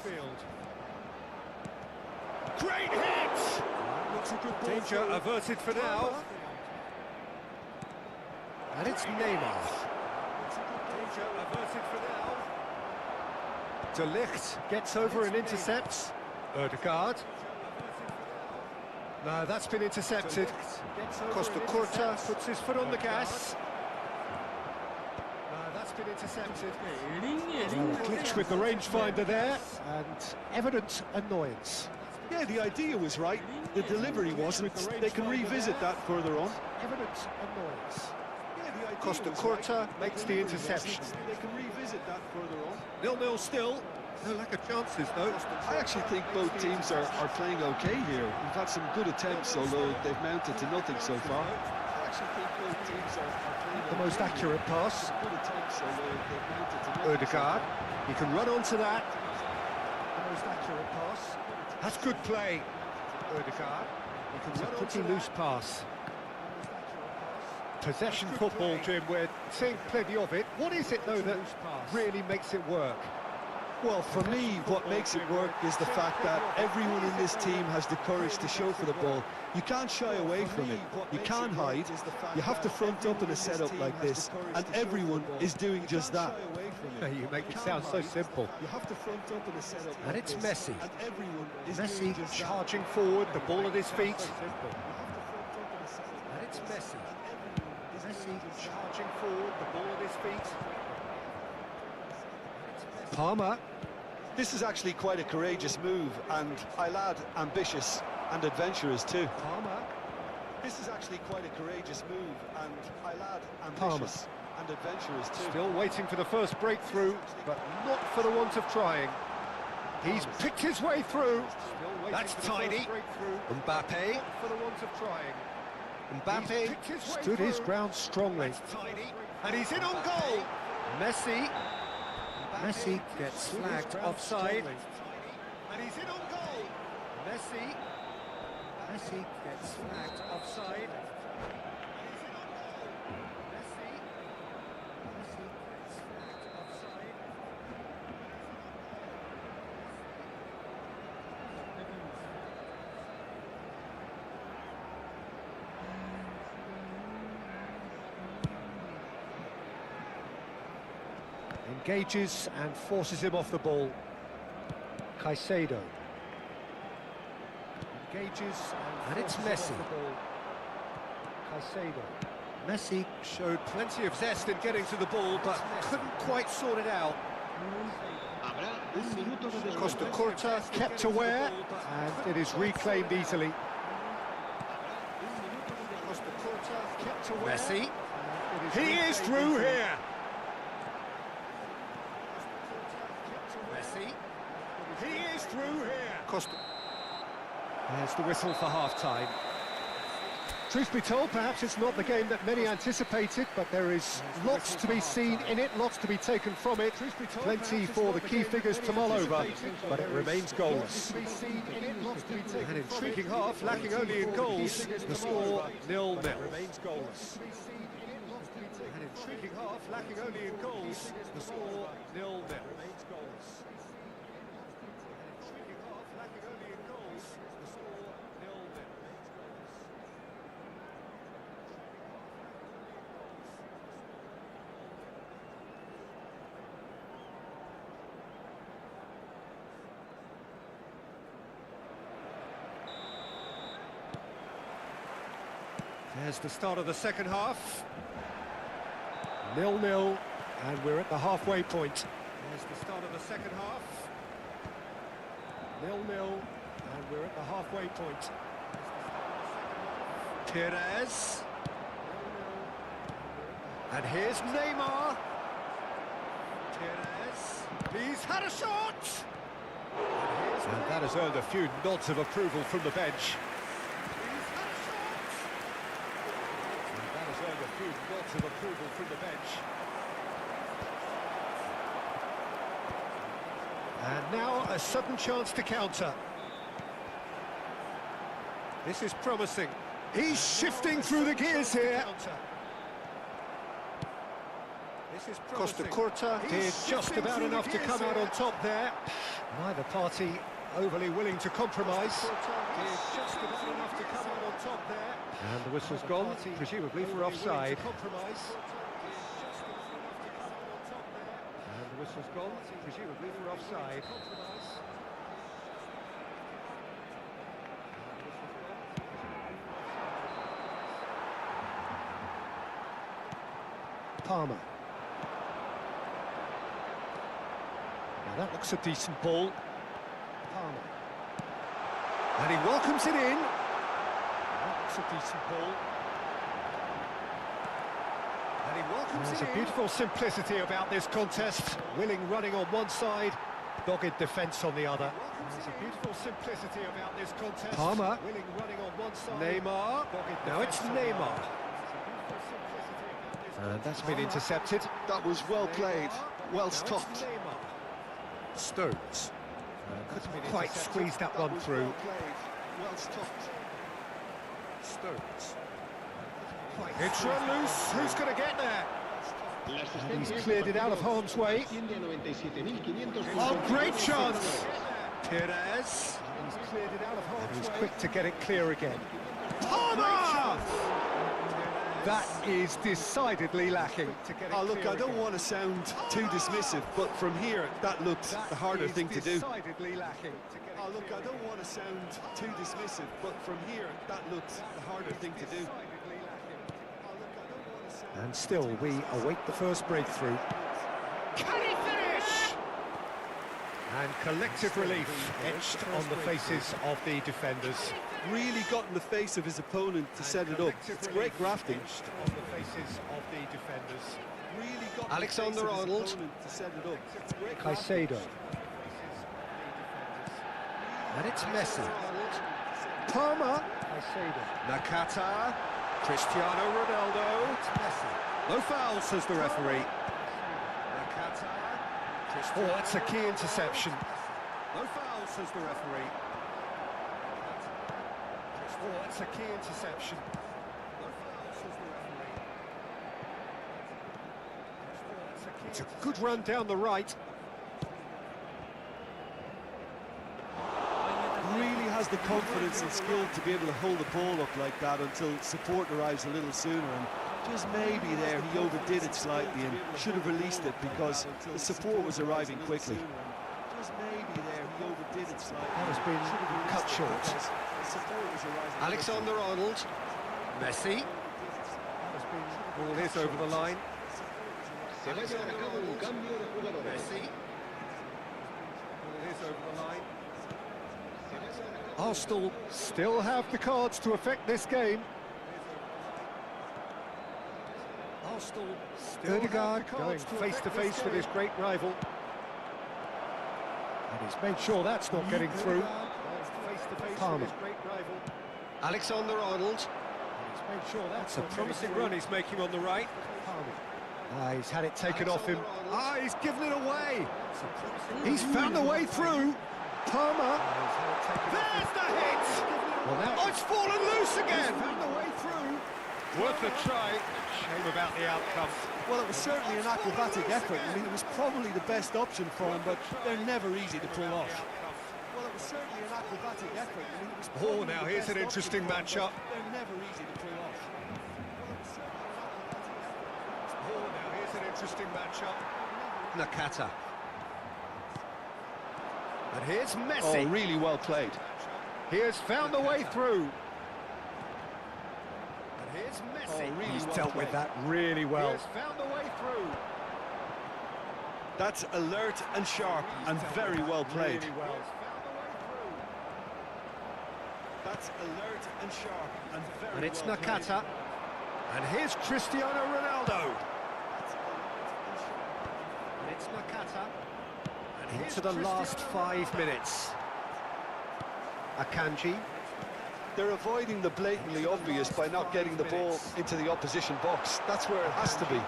Great hit! Looks a good ball. Danger averted for now. And it's Neymar. Danger averted for now. De Ligt gets over and intercepts. Ødegaard. No, that's been intercepted. Costa Curta puts his foot on the gas. No, that's been intercepted. Twich with the rangefinder there, and evident annoyance. Yeah, the idea was right. The delivery wasn't. They can revisit that further on. Evident annoyance. Costa Curta makes the interception. They can revisit that further on. 0-0 still. No lack of chances, though. I actually think both teams are playing okay here. We've had some good attempts, although they've mounted to nothing so far. I actually think both teams are playing The most accurate pass. good attempts, although they've mounted to nothing. Ødegaard. He can run onto that. The most accurate pass. That's good play. Ødegaard. He can run pretty loose pass. Possession football, Jim. We're seeing plenty of it. What is it, though, that really makes it work? Well, for me, what makes it work is the fact that everyone in this team has the courage to show for the ball. You can't shy away from it. You can't hide. You have to front up in a setup like this, and everyone is doing just that. You make it sound so simple. You have to front up in a setup like And it's this, Messi. and everyone is Messi doing just that. charging forward, the ball at his feet. And it's Messi. Messi charging forward, the ball at his feet. Palmer. This is actually quite a courageous move, and I'll add ambitious and adventurous too. Palmer. This is actually quite a courageous move, and I'll add Palmer. ambitious and adventurous too. Still waiting for the first breakthrough, but not for the want of trying. He's picked his way through. That's tidy. Mbappe. For the want of trying. Mbappe stood his ground strongly. And he's in on goal. Messi. Messi gets flagged offside. And he's in on goal. Messi. Messi gets flagged offside. Messi. Messi gets flagged offside. Engages and forces him off the ball. Caicedo. Engages and it's Messi. Caicedo. Messi showed plenty of zest in getting to the ball, but couldn't quite sort it out. Costa Curta kept aware, and it is reclaimed easily. Costa Curta kept aware. Messi. He is through here. Messi. He is through here. Costa. There's the whistle for half-time. Truth be told, perhaps it's not the game that many anticipated, but there is lots to be seen in it, lots to be taken from it. Plenty for the key figures to mull over, but it remains goalless. An intriguing half, lacking only in goals. The score 0-0. Remains goalless. An intriguing half, lacking only in goals. The score 0-0. Remains goalless. There's the start of the second half. 0-0, and we're at the halfway point. There's the start of the second half. 0-0, and we're at the halfway point. Perez. And here's Neymar. Perez. He's had a shot! And that has earned a few nods of approval from the bench. Lots of approval from the bench. And now a sudden chance to counter. This is promising. He's shifting through the gears here. Costa Curta did just about enough to come out on top there. Neither party overly willing to compromise. And the whistle's gone, presumably for offside. And the whistle's gone, presumably for offside. Palmer. Now that looks a decent ball. Palmer. And he welcomes it in. That looks a decent ball. And he welcomes it in. There's a beautiful simplicity about this contest. Willing running on one side, dogged defence on the other. There's a beautiful simplicity about this contest. Palmer. Willing running on one side. Neymar. Now it's Neymar. And that's been intercepted. That was well played, well stopped. Stones. Couldn't quite squeeze that one through. Well stopped. Stones. It's run loose. Who's going to get there? And he's cleared it out of harm's way. Oh, great chance! Perez. He's cleared it out of harm's way. He's quick to get it clear again. Palmer! That is decidedly lacking. Oh, look, I don't want to sound too dismissive, but from here, that looked the harder thing to do. Oh, look, I don't want to sound too dismissive, but from here, that looked the harder thing to do. And still, we await the first breakthrough. Can he finish? And collective relief etched on the faces of the defenders. Really got in the face of his opponent to set it up. It's great grafting. On the faces of the defenders. Really got Alexander-Arnold to set it up. It's great Caicedo. And it's Messi. Palmer. Caicedo. Nakata. Cristiano Ronaldo. It's Messi. No foul, says the referee. Nakata. Oh, that's a key interception. No foul, says the referee. Oh, that's a key interception. It's a good run down the right. Really has the confidence and skill to be able to hold the ball up like that until support arrives a little sooner, and just maybe there he overdid it slightly and should have released it because the support was arriving quickly. Just maybe there he overdid it slightly. That has been cut short. Alexander-Arnold. Messi. Ball is over the line. Messi. Ball is over the line. Arsenal still have the cards to affect this game. Arsenal still Ødegaard going face to face with his great rival. And he's made sure that's not getting through. Palmer. Alexander-Arnold. He's made sure that's a promising run he's making on the right. He's had it taken off him. He's given it away. He's found a way through. Palmer. There's the hit. Well, now it's fallen loose again. Found a way through. Worth a try. Shame about the outcome. Well, it was certainly an acrobatic effort. I mean, it was probably the best option for him, but they're never easy to pull off. Well, it was certainly an acrobatic effort. I mean, it was now here's an interesting matchup. They're never easy to pull off. Now here's an interesting matchup. Nakata. And here's Messi. Oh, really well played. He has found a way through. And here's Messi. Oh, really He's well dealt played. with that really well. He has found a way through. That's alert and sharp and very well played. Really well. That's alert and sharp and very And it's well Nakata. played. And here's Cristiano Ronaldo. And it's Nakata. And into the last 5 minutes. Akanji. They're avoiding the blatantly obvious by not getting the ball into the opposition box. That's where it has to be.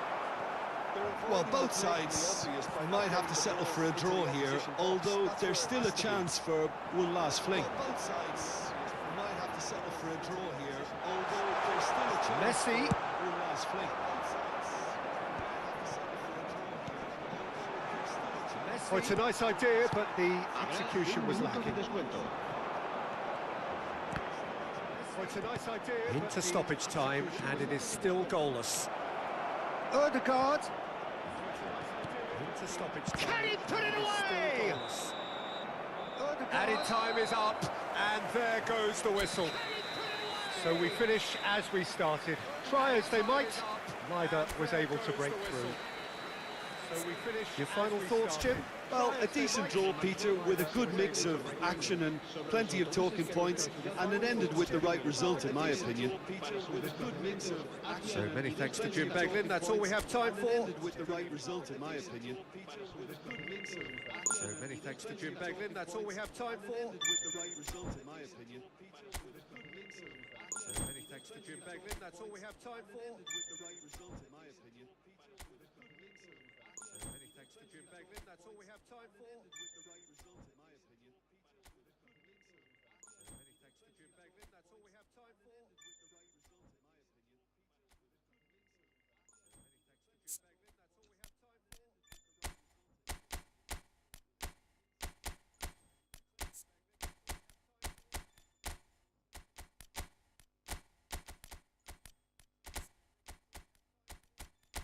Well, both sides might have to settle for a draw here, although there's still a chance for one last fling. Both sides might have to settle for a draw here, although there's still a chance Messi. for one last fling. Oh, it's a nice idea, but the execution was lacking. Oh, it's a nice idea. Into stoppage time, and it is still goalless. Ødegaard. Into stoppage time. Can he put it away? Added time is up, and there goes the whistle. So we finish as we started. Try as they might, neither was able to break through. So we finish. Your final thoughts, Jim? Well, a decent draw, Peter, with a good mix of action and plenty of talking points, and it ended with the right result, in my opinion. So many thanks to Jim Beglin. That's all we have time for. With the right result, in my opinion. So many thanks to Jim Beglin. That's all we have time for. With the right result, in my opinion. So many thanks to Jim Beglin. That's all we have time for. With the right result, in my opinion. So many thanks to Jim Beglin. That's all we have time for. With the right result, in my opinion. So many thanks to Jim Beglin. That's all we have time for. With the right result, in my opinion. So many thanks to Jim Beglin. That's all we have time for.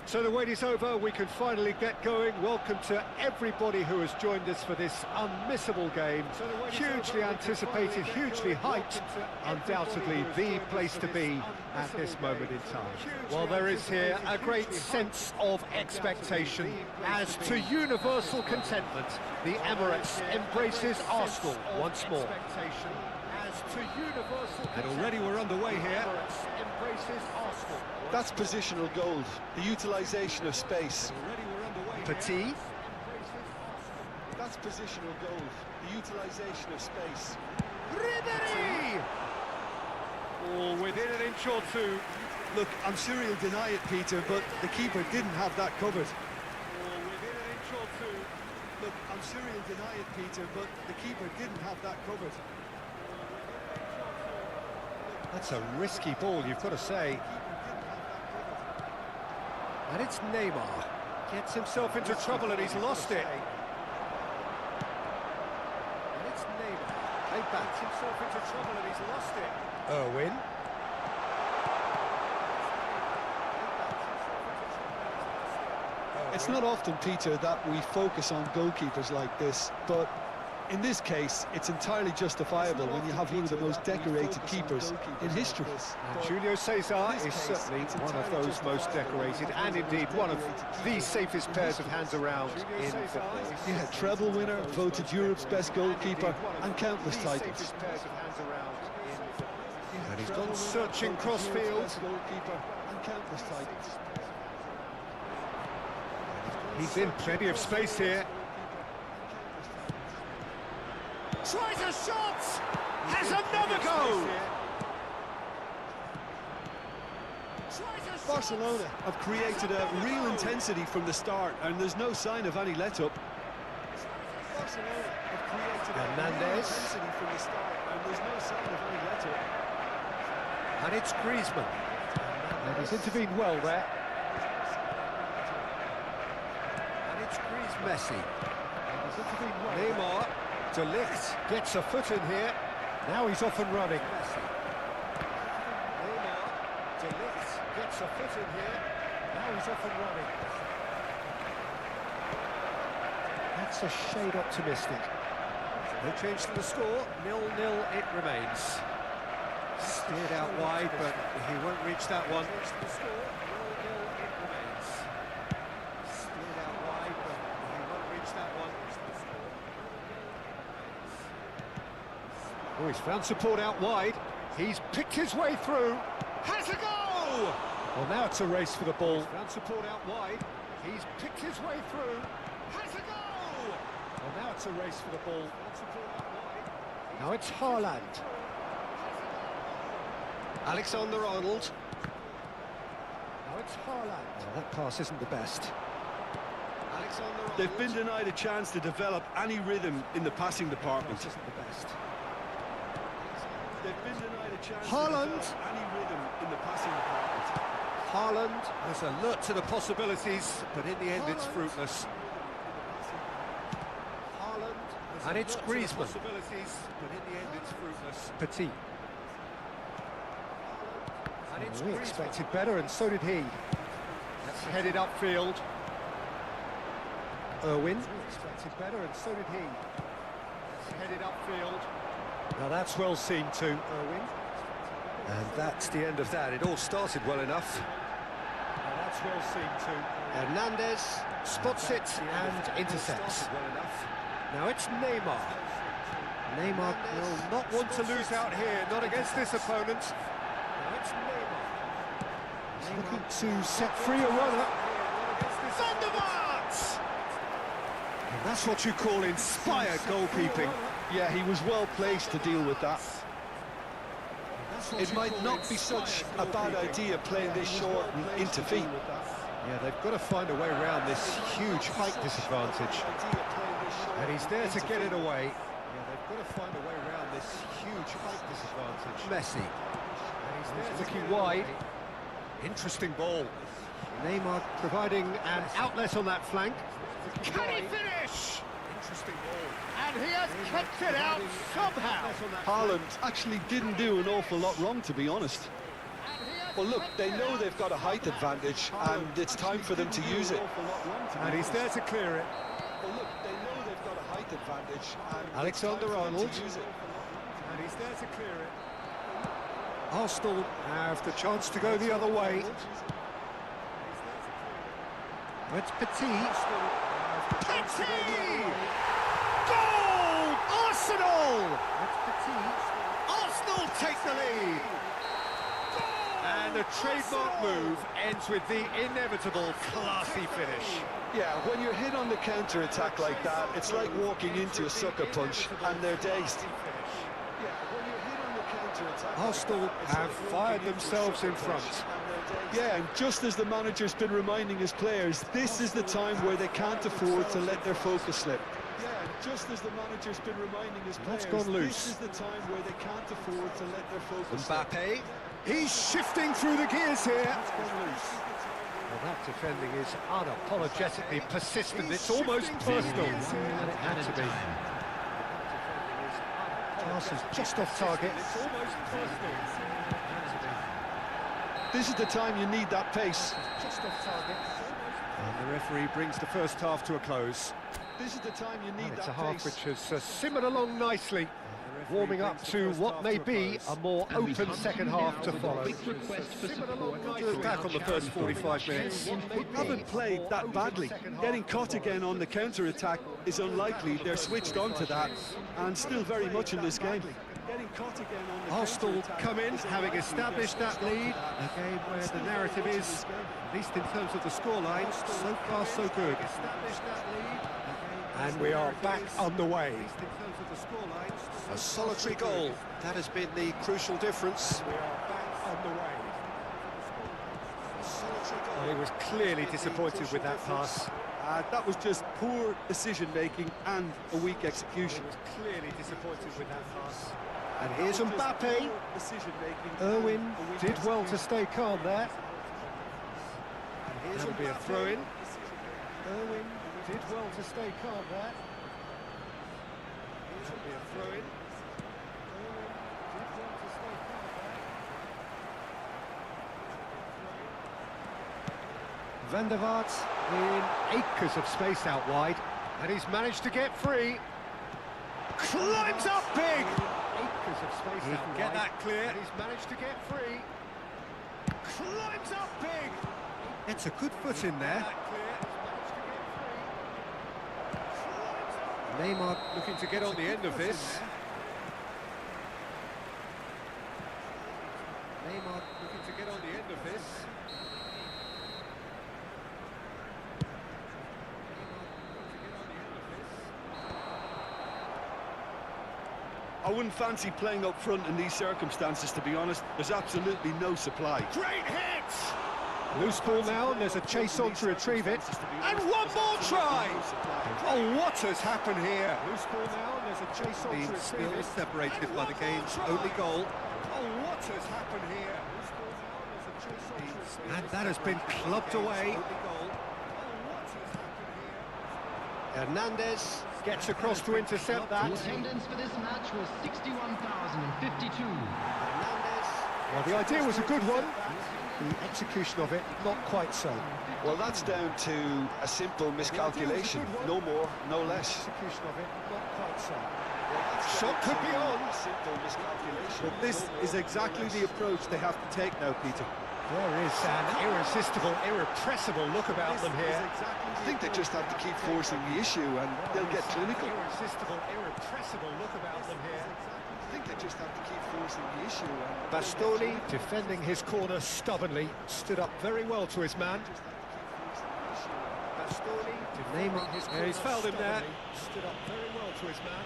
So the wait is over, we can finally get going. Welcome to everybody who has joined us for this unmissable game. Hugely anticipated, hugely hyped, undoubtedly the place to be at this moment in time. Well, there is here a great sense of expectation as to universal contentment. The Emirates embraces Arsenal once more. And already we're underway here. Embraces Arsenal. That's positional gold, the utilisation of space. Petit. That's positional gold, the utilisation of space. Ribéry! Oh, within an inch or two. Look, I'm sure he'll deny it, Peter, but the keeper didn't have that covered. Oh, within an inch or two. Look, I'm sure he'll deny it, Peter, but the keeper didn't have that covered. That's a risky ball, you've got to say. And it's Neymar. Gets himself into trouble and he's lost it. And it's Neymar. Played back. Gets himself into trouble and he's lost it. Irwin. It's not often, Peter, that we focus on goalkeepers like this, but in this case, it's entirely justifiable when you have one of the most decorated keepers in history. And Julio Cesar is certainly one of those most decorated and indeed one of the safest pairs of hands around in football. Yeah, treble winner, voted Europe's best goalkeeper, and countless titles. And he's gone searching crossfield. He's in plenty of space here. Tries a shot! Has another go! Barcelona have created a real intensity from the start, and there's no sign of any let-up. Barcelona have created a real intensity from the start, and there's no sign of any let-up. And it's Griezmann. And he's intervened well there. And it's Messi. And he's intervened well. Neymar. De Ligt gets a foot in here. Now he's off and running. Messi. Neymar. De Ligt gets a foot in here. Now he's off and running. That's a shade optimistic. No change to the score. 0-0 it remains. Steered out wide, but he won't reach that one. Oh, he's found support out wide. He's picked his way through. Has a go! Well, now it's a race for the ball. He's found support out wide. He's picked his way through. Has a go! Well, now it's a race for the ball. Now it's Haaland. Alexander-Arnold. Now it's Haaland. Well, that pass isn't the best. They've been denied a chance to develop any rhythm in the passing department. Pass isn't the best. They've been denied a chance Haaland. to develop any rhythm in the passing department. Haaland is alert to the possibilities, but in the end it's fruitless. Haaland, and it's Griezmann. But in the end it's fruitless. Petit. And we expected better, and so did he. That's headed upfield. Irwin. We expected better, and so did he. That's headed upfield. Now that's well seen too, Irwin. And that's the end of that. It all started well enough. Now that's well seen too. Hernandez spots it and intercepts. Now it's Neymar. Neymar will not want to lose out here, not against this opponent. Now it's Neymar. He's looking to set free a runner. Van der Vaart! And that's what you call inspired goalkeeping. Yeah, he was well placed to deal with that. It might not be such a bad idea playing this short into feet. Yeah, they've got to find a way around this huge height disadvantage. And he's there to get it away. Yeah, they've got to find a way around this huge height disadvantage. Messi. And he's there looking wide. Interesting ball. Neymar providing an outlet on that flank. Can he finish? Interesting ball. And he has kept it out somehow. Haaland actually didn't do an awful lot wrong, to be honest. And he Well, look, they know they've got a height advantage, and it's time for them to use it. And he's there to clear it. Well, look, they know they've got a height advantage, and Alexander-Arnold. use it. And he's there to clear it. Arsenal have the chance to go the other way. It's Petit. Petit! Goal! Arsenal! Arsenal take the lead. And the trademark move ends with the inevitable classy finish. Yeah, when you're hit on the counter-attack like that, it's like walking into a sucker punch, and they're dazed. Arsenal have fired themselves in front. Yeah, and just as the manager's been reminding his players, this is the time where they can't afford to let their focus slip. Yeah, and just as the manager's been reminding his players, gone loose. this is the time where they can't afford to let their focus slip. Mbappe, he's shifting through the gears here. Well, that defending is unapologetically persistent. It's almost personal. And it had to be. Pass is just off target. It's almost personal. This is the time you need that pace. Just off target. And the referee brings the first half to a close. This is the time you need It's a that half pace. which has simmered along nicely, warming up to what may be a more open second half to follow. Back on the first 45 minutes. Haven't played that badly. Getting caught again on the counter-attack is unlikely. They're switched on to that, and still very much in this game. Arsenal come in, having established that lead. A game where the narrative is, at least in terms of the scoreline, so far so good. And we are back underway. A solitary goal, that has been the crucial difference. We are back underway. Well, he was clearly disappointed with that pass. That was just poor decision-making and a weak execution. He was clearly disappointed with that pass. And here's Mbappe. Irwin did well to stay calm there. And that'll be a throw-in. Irwin did well to stay calm there. That'll be a throw-in. Irwin did well to stay calm there. Van der Vaart in acres of space out wide, and he's managed to get free. Climbs up big. Acres of space he can get that clear. And he's managed to get free. Climbs up big. It's a good foot in there. Neymar looking to get on the end of this. Neymar looking to get on the end of this. I wouldn't fancy playing up front in these circumstances, to be honest. There's absolutely no supply. Great hit! Loose ball now, and there's a chase on to retrieve it. And one more try! Oh, what has happened here? Loose ball now, and there's a chase on to retrieve it. Separated by the game's only goal. Oh, what has happened here? And that has been clubbed away. Hernandez gets across to intercept that. The attendance for this match was 61,052. Well, the idea was a good one. The execution of it, not quite so. Well, that's down to a simple miscalculation. No more, no less. Execution of it, not quite so. Shot could be on. Simple miscalculation. But this is exactly the approach they have to take now, Peter. There is an irresistible, irrepressible look about them here. I think they just have to keep forcing the issue and they'll get clinical. Irresistible, irrepressible look about them here. I think they just have to keep forcing the issue and Bastoni, defending his corner stubbornly, stood up very well to his man. Bastoni, defending his corner he's fouled him there. Stood up very well to his man.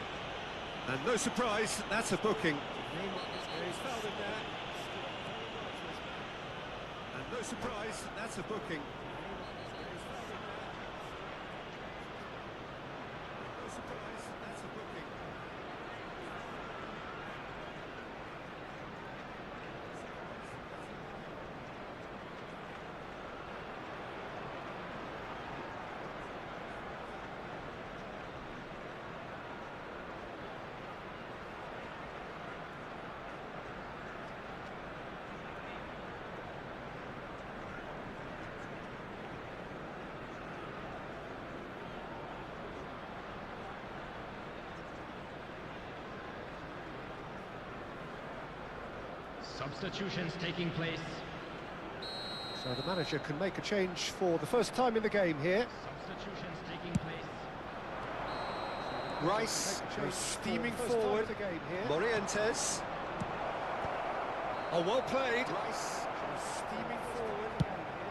And no surprise, that's a booking. He's fouled him there. And no surprise, that's a booking. No surprise, that's a booking. Substitutions taking place. So the manager can make a change for the first time in the game here. Substitutions taking place. Rice goes steaming forward. Morientes. Oh, well played. Rice goes steaming forward.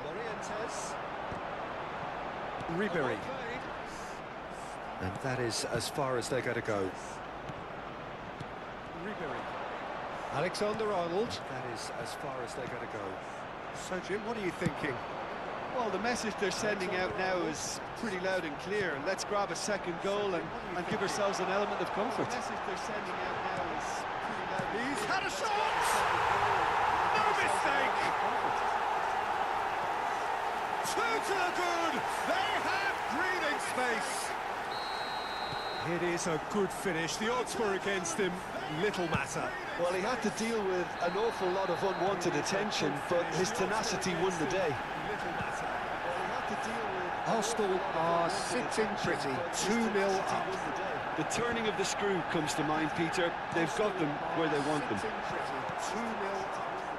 Morientes. Ribery. And that is as far as they're going to go. Ribery. Alexander-Arnold. That is as far as they're going to go. So, Jim, what are you thinking? Well, the message they're sending out now is pretty loud and clear. Let's grab a second goal and give ourselves an element of comfort. The message they're sending out now is pretty loud and clear. He's had a shot! No mistake! Two to the good! They have breathing space! It is a good finish. The odds were against him. Little matter. Well, he had to deal with an awful lot of unwanted attention, but his tenacity won the day. Arsenal are sitting pretty, 2-0 up. The turning of the screw comes to mind, Peter. They've got them where they want them.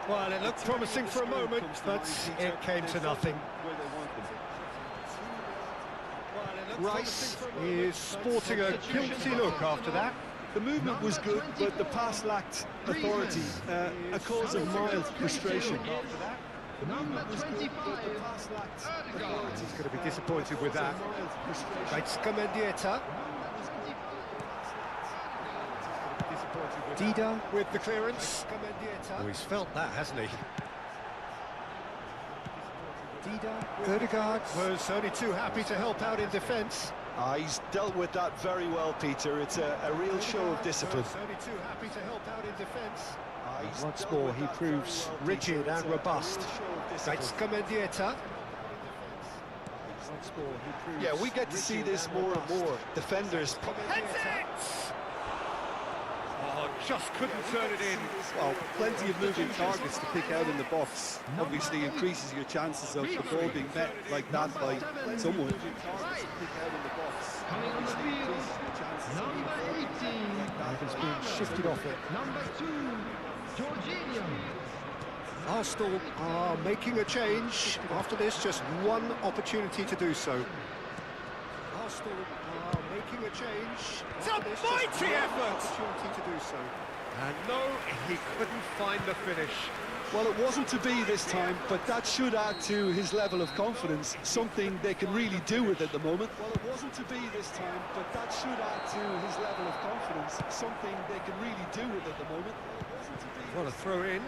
Well, it looked promising for a moment, but it came to nothing. Rice is sporting a guilty look after that. The movement was good, but the pass lacked authority, a cause of mild frustration. Number 25. He's going to be disappointed with that. Mendieta. Dida with the clearance. Oh, he's felt that, hasn't he? Ødegaard was only too happy to help out in defence. He's dealt with that very well, Peter. It's a real show of discipline. Only too happy to help out in defence. Once more, he proves rigid and robust. Mendieta. Yeah, we get to see this more and more. Defenders. Heads it! Oh, just couldn't turn it in. Well, plenty of moving targets to pick out in the box. Obviously increases your chances of the ball being met like that by someone. Coming on the field. Number 18. It's been shifted off it. Number 2. Jorginho. Arsenal are making a change. After this, just one opportunity to do so. Arsenal are making a change. It's a mighty effort! Opportunity to do so. And no, he couldn't find the finish. Well, it wasn't to be this time, but that should add to his level of confidence, something they can really do with at the moment. Well, it wasn't to be this time, but that should add to his level of confidence, something they can really do with at the moment. What a throw in.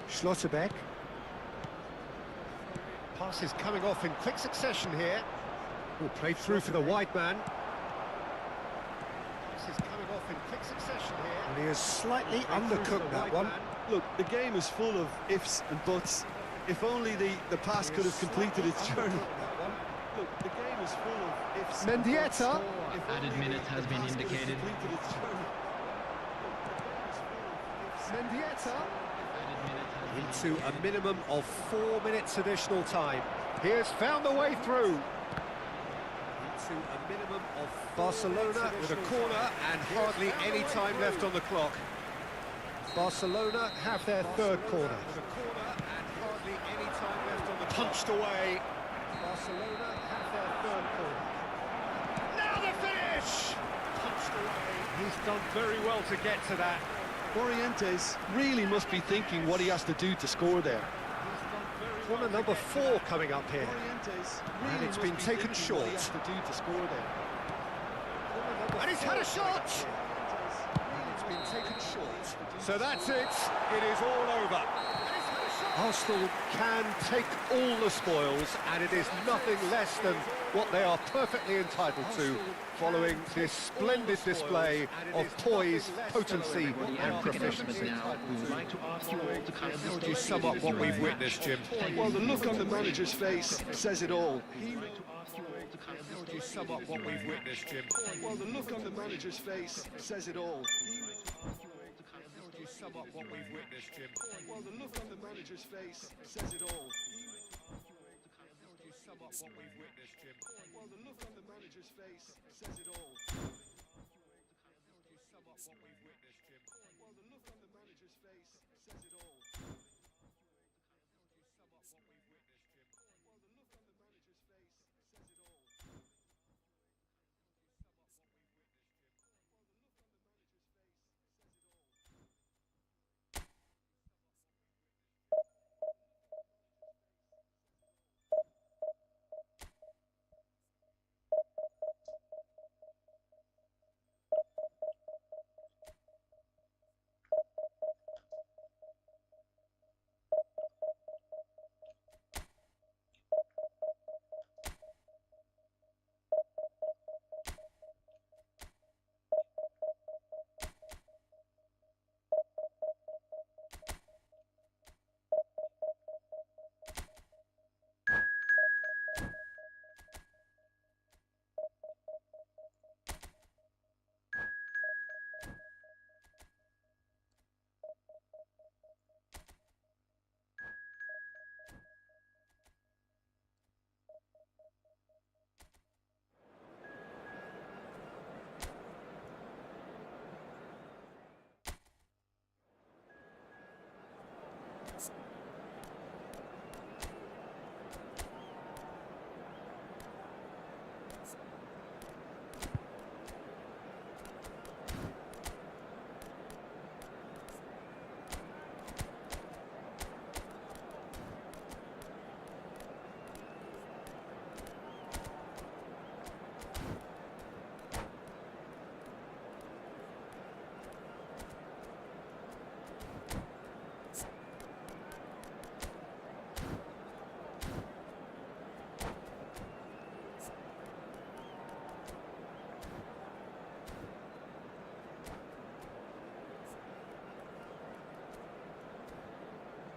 Schlotterbeck. Pass is coming off in quick succession here. Oh, played through for the wide man. Pass is coming off in quick succession here. And he has slightly undercooked that one. Look, the game is full of ifs and buts. If only the pass could have completed its journey. Look, the game is full of ifs. Mendieta. Added minutes has been indicated. Mendieta. Into a minimum of 4 minutes additional time. He has found the way through. Into a minimum of Barcelona with a corner and hardly any time left on the clock. Barcelona have their third corner. Punched away. Barcelona have their third corner. Now the finish! Punched away. He's done very well to get to that. Morientes really must be thinking what he has to do to score there. Corner number 4 coming up here. And it's been taken short. And he's had a shot! It's been taken short. So that's it. It is all over. Arsenal can take all the spoils, and it is nothing less than what they are perfectly entitled to, following this splendid display of poise, potency and proficiency. Now, we would like to ask you all to kind of How would you sum up what we've witnessed, Jim? Well, the look on the manager's face says it all. How would you sum up what we've witnessed, Jim? Well, the look on the manager's face says it all. How would you sum up what we've witnessed, Jim? Well, the look on the manager's face says it all. How would you sum up what we've witnessed, Jim. Well, the look on the manager's face says it all. You sum up what we've witnessed, Jim. Well, the look on the manager's face says it all. You sum up what we've witnessed, Jim. Well, the look on the manager's face says it all. You sum up what we've witnessed, Jim. Well, the look on the manager's face says it all.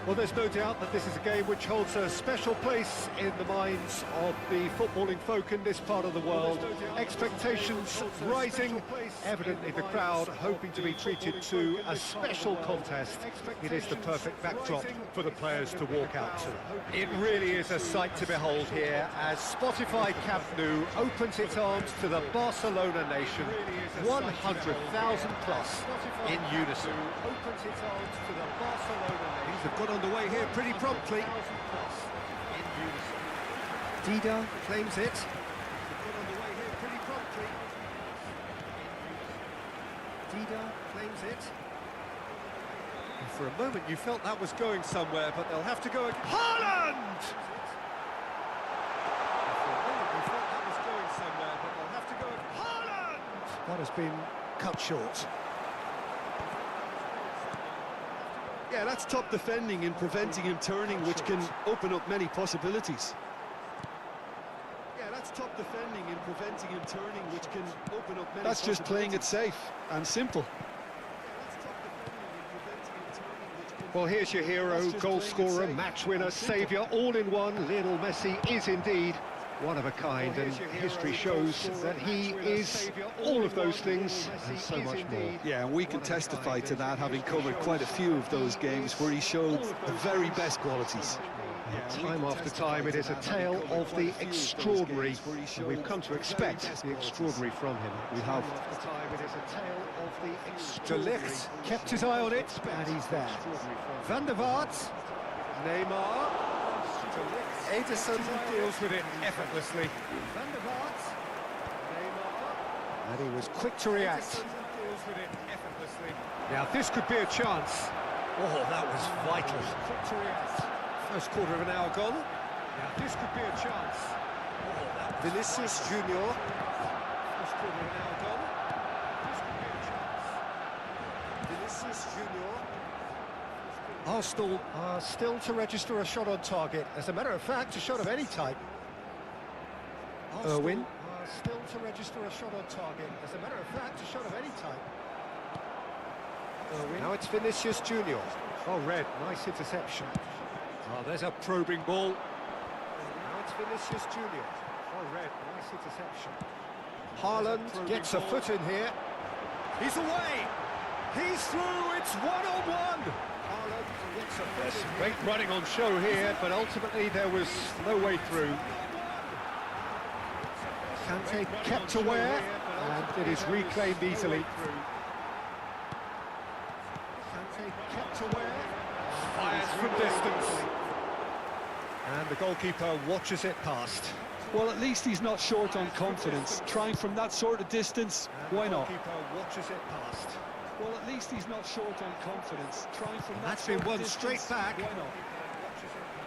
Well, there's no doubt that this is a game which holds a special place in the minds of the footballing folk in this part of the world. Expectations rising, evidently the crowd hoping to be treated to a special contest. It is the perfect backdrop for the players to walk out to. It really is a sight to behold here as Spotify Camp Nou opens its arms to the Barcelona nation, 100,000 plus in unison. Opens its arms to the Barcelona nation. They've got underway here pretty promptly. Dida claims it. Dida claims it. And for a moment you felt that was going somewhere, but they'll have to go again. Haaland! For a moment you felt that was going somewhere, but they'll have to go again. Haaland! That has been cut short. Yeah, that's top defending and preventing him turning, which can open up many possibilities. Yeah, that's top defending and preventing him turning, which can open up many That's just playing it safe and simple. Well, here's your hero, goal scorer, match winner, saviour, all in one. Lionel Messi is indeed one of a kind, and history shows that he is all of those things and so much more. Yeah, and we can testify to that, having covered quite a few of those games where he showed the very best qualities. Time after time, it is a tale of the extraordinary, and we've come to expect the extraordinary from him. We have. De Ligt kept his eye on it, and he's there. Van der Vaart, Neymar, Ederson deals with it effortlessly. Van der Vaart, Neymar, and he was quick to react. Deals with it effortlessly. Now this could be a chance. Oh, that was vital. Quick to react. First quarter of an hour gone. Now this could be a chance. Oh, Vinicius Junior. First quarter of an hour gone. This could be a chance. Vinicius Junior. Arsenal are still to register a shot on target. As a matter of fact, a shot of any type. Irwin are still to register a shot on target. As a matter of fact, a shot of any type. Irwin. Now it's Vinicius Junior. Oh, red, nice interception. Oh, there's a probing ball. it's Vinicius Junior. Oh, red, nice interception. Haaland gets a foot in here. He's away. He's through. It's one-on-one. Haaland gets a foot in. Great running on show here, but ultimately there was no way through. Kante kept aware, and it is reclaimed easily. Kante kept aware, fires from distance. And the goalkeeper watches it past. Well, at least he's not short on confidence. Trying from that sort of distance, why not? The goalkeeper watches it past. Well, at least he's not short on confidence. Trying from that That's been sort of one distance, straight back. why not?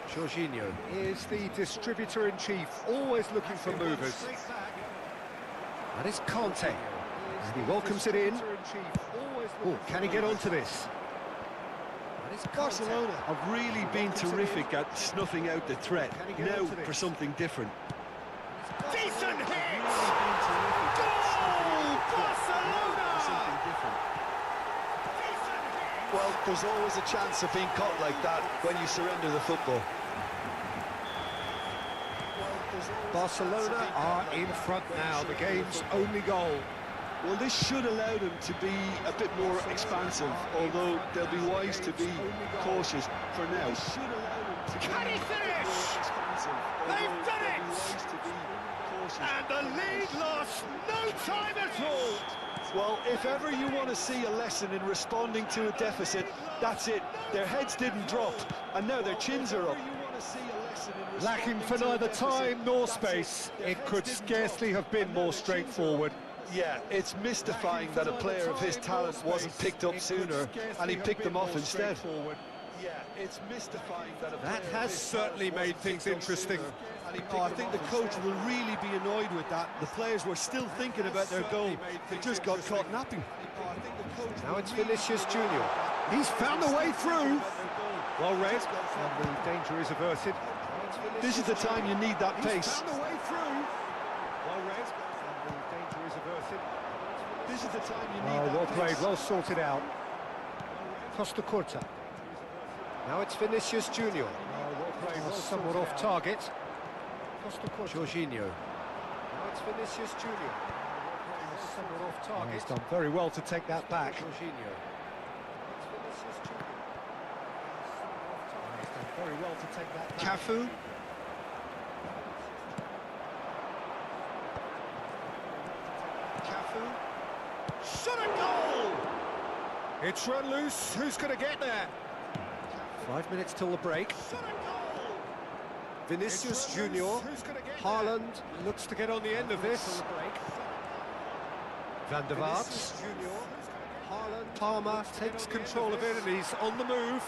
Jorginho is the distributor-in-chief, always looking for movers. That is Kante, and he welcomes it in. Oh, can he get onto this? Barcelona have really been terrific at snuffing out the threat. Now for something different. Decent hit! Goal! Barcelona! Well, there's always a chance of being caught like that when you surrender the football. Barcelona are in front now, the game's only goal. Well, this should allow them to be a bit more expansive, although they'll be wise to be cautious for now. Can he finish? They've done it! And the lead lost no time at all. Well, if ever you want to see a lesson in responding to a deficit, that's it. Their heads didn't drop, and now their chins are up. Lacking for neither time nor space, it could scarcely have been more straightforward. Yeah, it's mystifying that a player of his talent wasn't picked up sooner, and he picked them off instead. Yeah, it's mystifying That has certainly made things interesting. Oh, I think the coach will really be annoyed with that. The players were still thinking about their goal. They just got caught napping. Now it's Vinicius Junior. He's found a way through. Well read, and the danger is averted. This is the time you need that pace. Found a way through. Well read, and the danger is averted. This is the time you need that Well pace. played, well sorted out. Costa Curta. Now it's Vinicius Junior. Well played, well somewhat off target. Costa Curta. Jorginho. Now it's Vinicius Junior. Somewhat off target. He's done very well to take that back. Jorginho. Very well to take that back. Cafu. Cafu. Shot a goal! It's run loose. Who's going to get there? 5 minutes till the break. Shot a goal! Vinicius Junior. Haaland looks to get on the end of this. Van der Vaart. Haaland. Palmer takes control of it and he's on the move.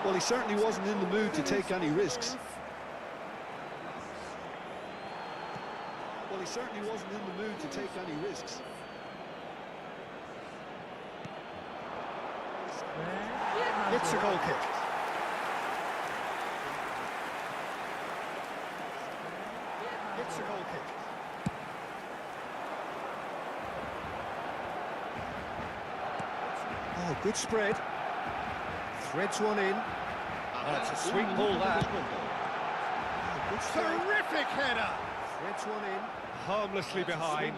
Well, he certainly wasn't in the mood to take any risks. Well, he certainly wasn't in the mood to take any risks. It's a goal kick. It's a goal kick. Oh, good spread. Threads one in. That's a sweet ball, that. Terrific header. Threads one in. Harmlessly behind.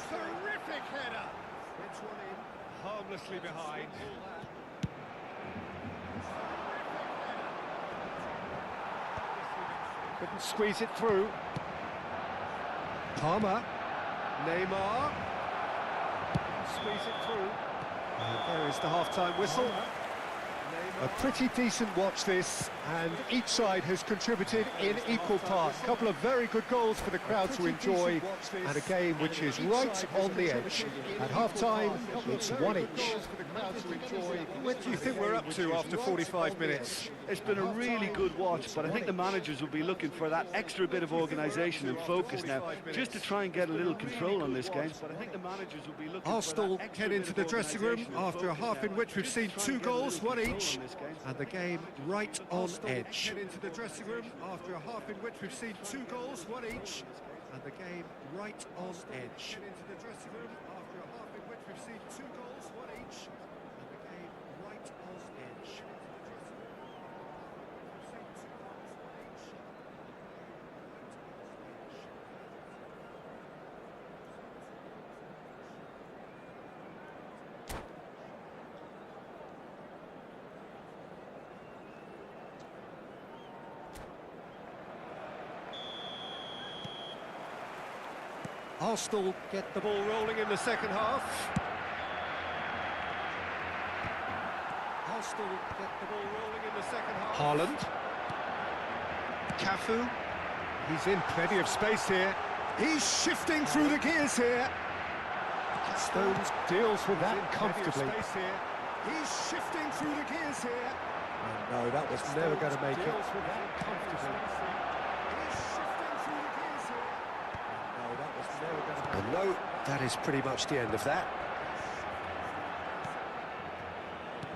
Terrific header. Threads one in. Harmlessly behind. Couldn't squeeze it through. Palmer. Neymar. Squeeze it through. And there is the half-time whistle. A pretty decent watch this, and each side has contributed in equal parts. A couple of very good goals for the crowd to enjoy, and a game which is right on the edge. At half-time, it's one each. What do you think we're up to after 45 minutes? It's been a really good watch, but I think the managers will be looking for that extra bit of organisation and focus now, just to try and get a little control on this game. But I think the managers will be looking Arsenal get into the dressing room after a half in which we've seen 2 goals, one each, and the game right on edge. Get into the dressing room after a half in which we've seen 2 goals, one each, and the game right on edge. Get into the dressing room after a half in which we've seen 2 goals, one each, and the game right on edge. Arsenal get the ball rolling in the second half. Arsenal get the ball rolling in the second half. Haaland. Cafu. He's in plenty of space here. He's shifting through the gears here. Stones deals with that comfortably. He's shifting through the gears here. Oh, no, that was never going to make it. And no, that is pretty much the end of that.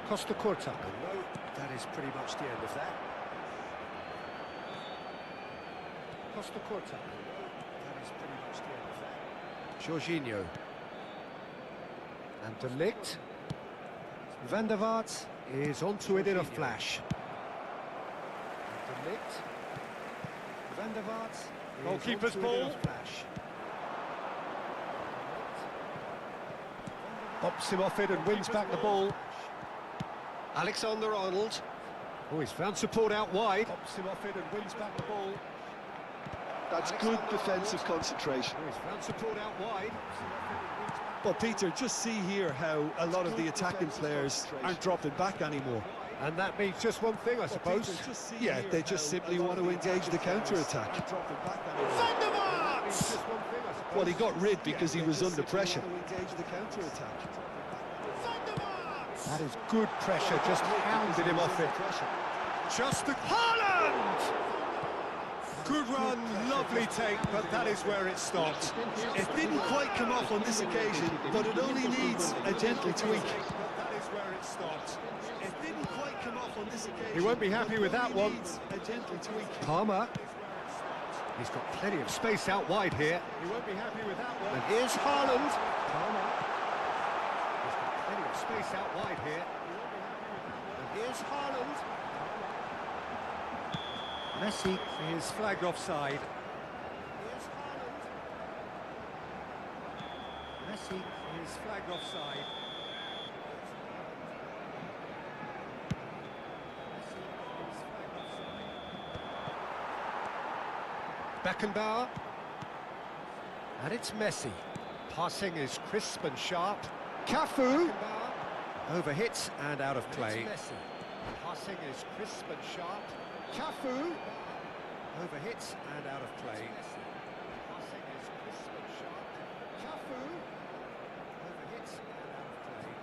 Costa Corta. And no, that is pretty much the end of that. Costa Corta. That is pretty much the end of that. Jorginho. And De Ligt. Van der Vaart is onto it in a flash. And De Ligt. Van der Vaart. Goalkeeper's ball. Pops him off it and wins back the ball. Alexander-Arnold. Oh, he's found support out wide. Pops him off it and wins back the ball. That's good defensive concentration. Oh, he's found support out wide. But Peter, just see here how a lot of the attacking players aren't dropping back anymore. And that means just one thing, I suppose. Yeah, they just simply want to engage the counter-attack. Van der Vaart! Well, he got rid because he was under pressure. That is good pressure, just hounded him off it. Just a Haaland! Good run, lovely take, but that is where it stopped. It didn't quite come off on this occasion, but it only needs a gentle tweak. That is where it stopped. It didn't quite come off on this occasion. He won't be happy with that one. A gentle tweak. Palmer. He's got plenty of space out wide here. He won't be happy with that one. And here's Haaland. Palmer. He's got plenty of space out wide here. And here's Haaland. Messi is flagged offside. Here's Haaland. Messi is flagged offside. Beckenbauer. And it's Messi. Passing is crisp and sharp. Cafu. Overhits and out of play. Messi. Passing is crisp and sharp. Cafu. Overhits and out of play. Passing is crisp and sharp. Cafu. Overhits and out of play.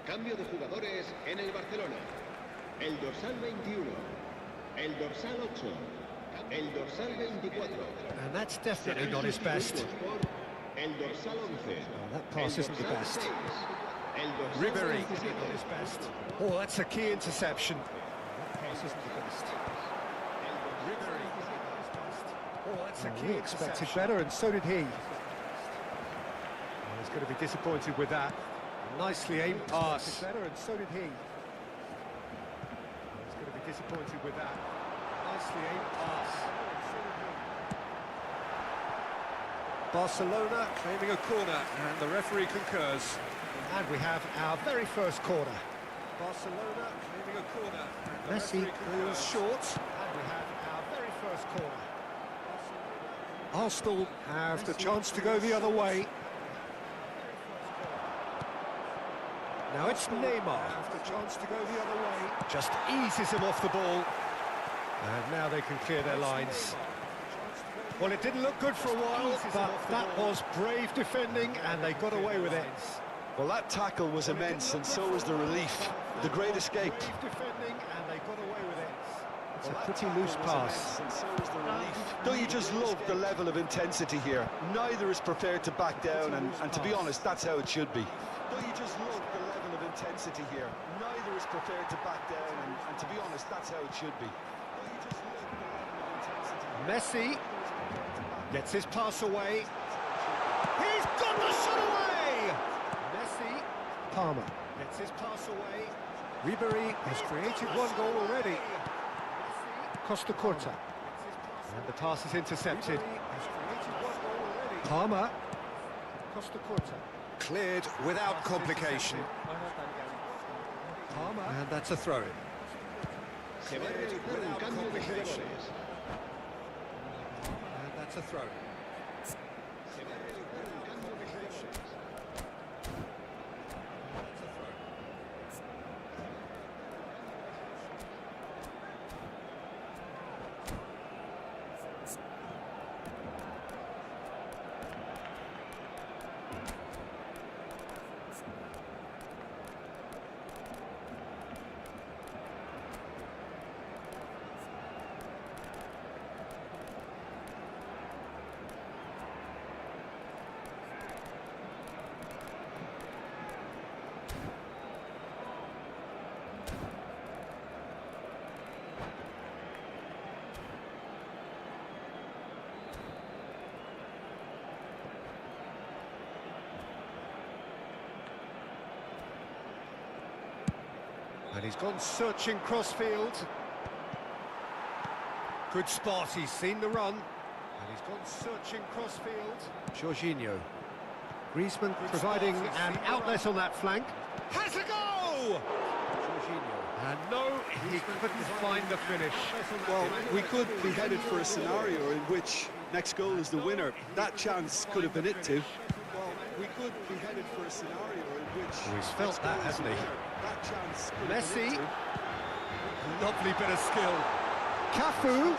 Cambio de jugadores en el Barcelona. El dorsal 21, el dorsal 8, el dorsal 24. And that's definitely not his best. El dorsal 11. That pass isn't the best. Ribéry, not his best. Oh, that's a key interception. That pass isn't the best. Ribéry, not his best. Oh, that's a key interception. He expected better, and so did he. He's going to be disappointed with that. Nicely aimed pass. Better, and so did he. He's going to be disappointed with that. Nicely aimed pass. Barcelona claiming a corner, and the referee concurs. And we have our very first corner. Barcelona claiming a corner. Messi goes short, and we have our very first corner. Arsenal have the chance to go the other way. Now it's Neymar. The chance to go the other way. Just eases him off the ball. And now they can clear their lines. Well, it didn't look good for a while, but that was brave defending, and they got away with it. Well, that tackle was immense, and so was the relief. The great escape. Brave defending, and they got away with it. It's a pretty loose pass. And so is the relief. Don't you just love the level of intensity here? Neither is prepared to back down, and to be honest, that's how it should be. Don't you just love the level of intensity here? Neither is prepared to back down, and to be honest, that's how it should be. Don't you just love the level of intensity? Messi gets his pass away. He's got the shot away! Messi. Palmer gets his pass away. Ribery has created one goal already. Costa Curta. And the pass is intercepted. Palmer. Costa Curta. Cleared without complication. Palmer. And that's a throw-in. Se va a realizar un cambio de jugadores. And that's a throw-in. Se va a realizar un cambio de jugadores. And he's gone searching crossfield. Good spot, he's seen the run. And he's gone searching crossfield. Jorginho. Griezmann providing an outlet on that flank. Has a go! Jorginho. And no, he couldn't find the finish. Well, we could be headed for a scenario in which next goal is the winner. That chance could have been it too. Well, we could be headed for a scenario in which He's felt that, hasn't he? That chance could have been Messi. it too. Lovely bit of skill. Cafu.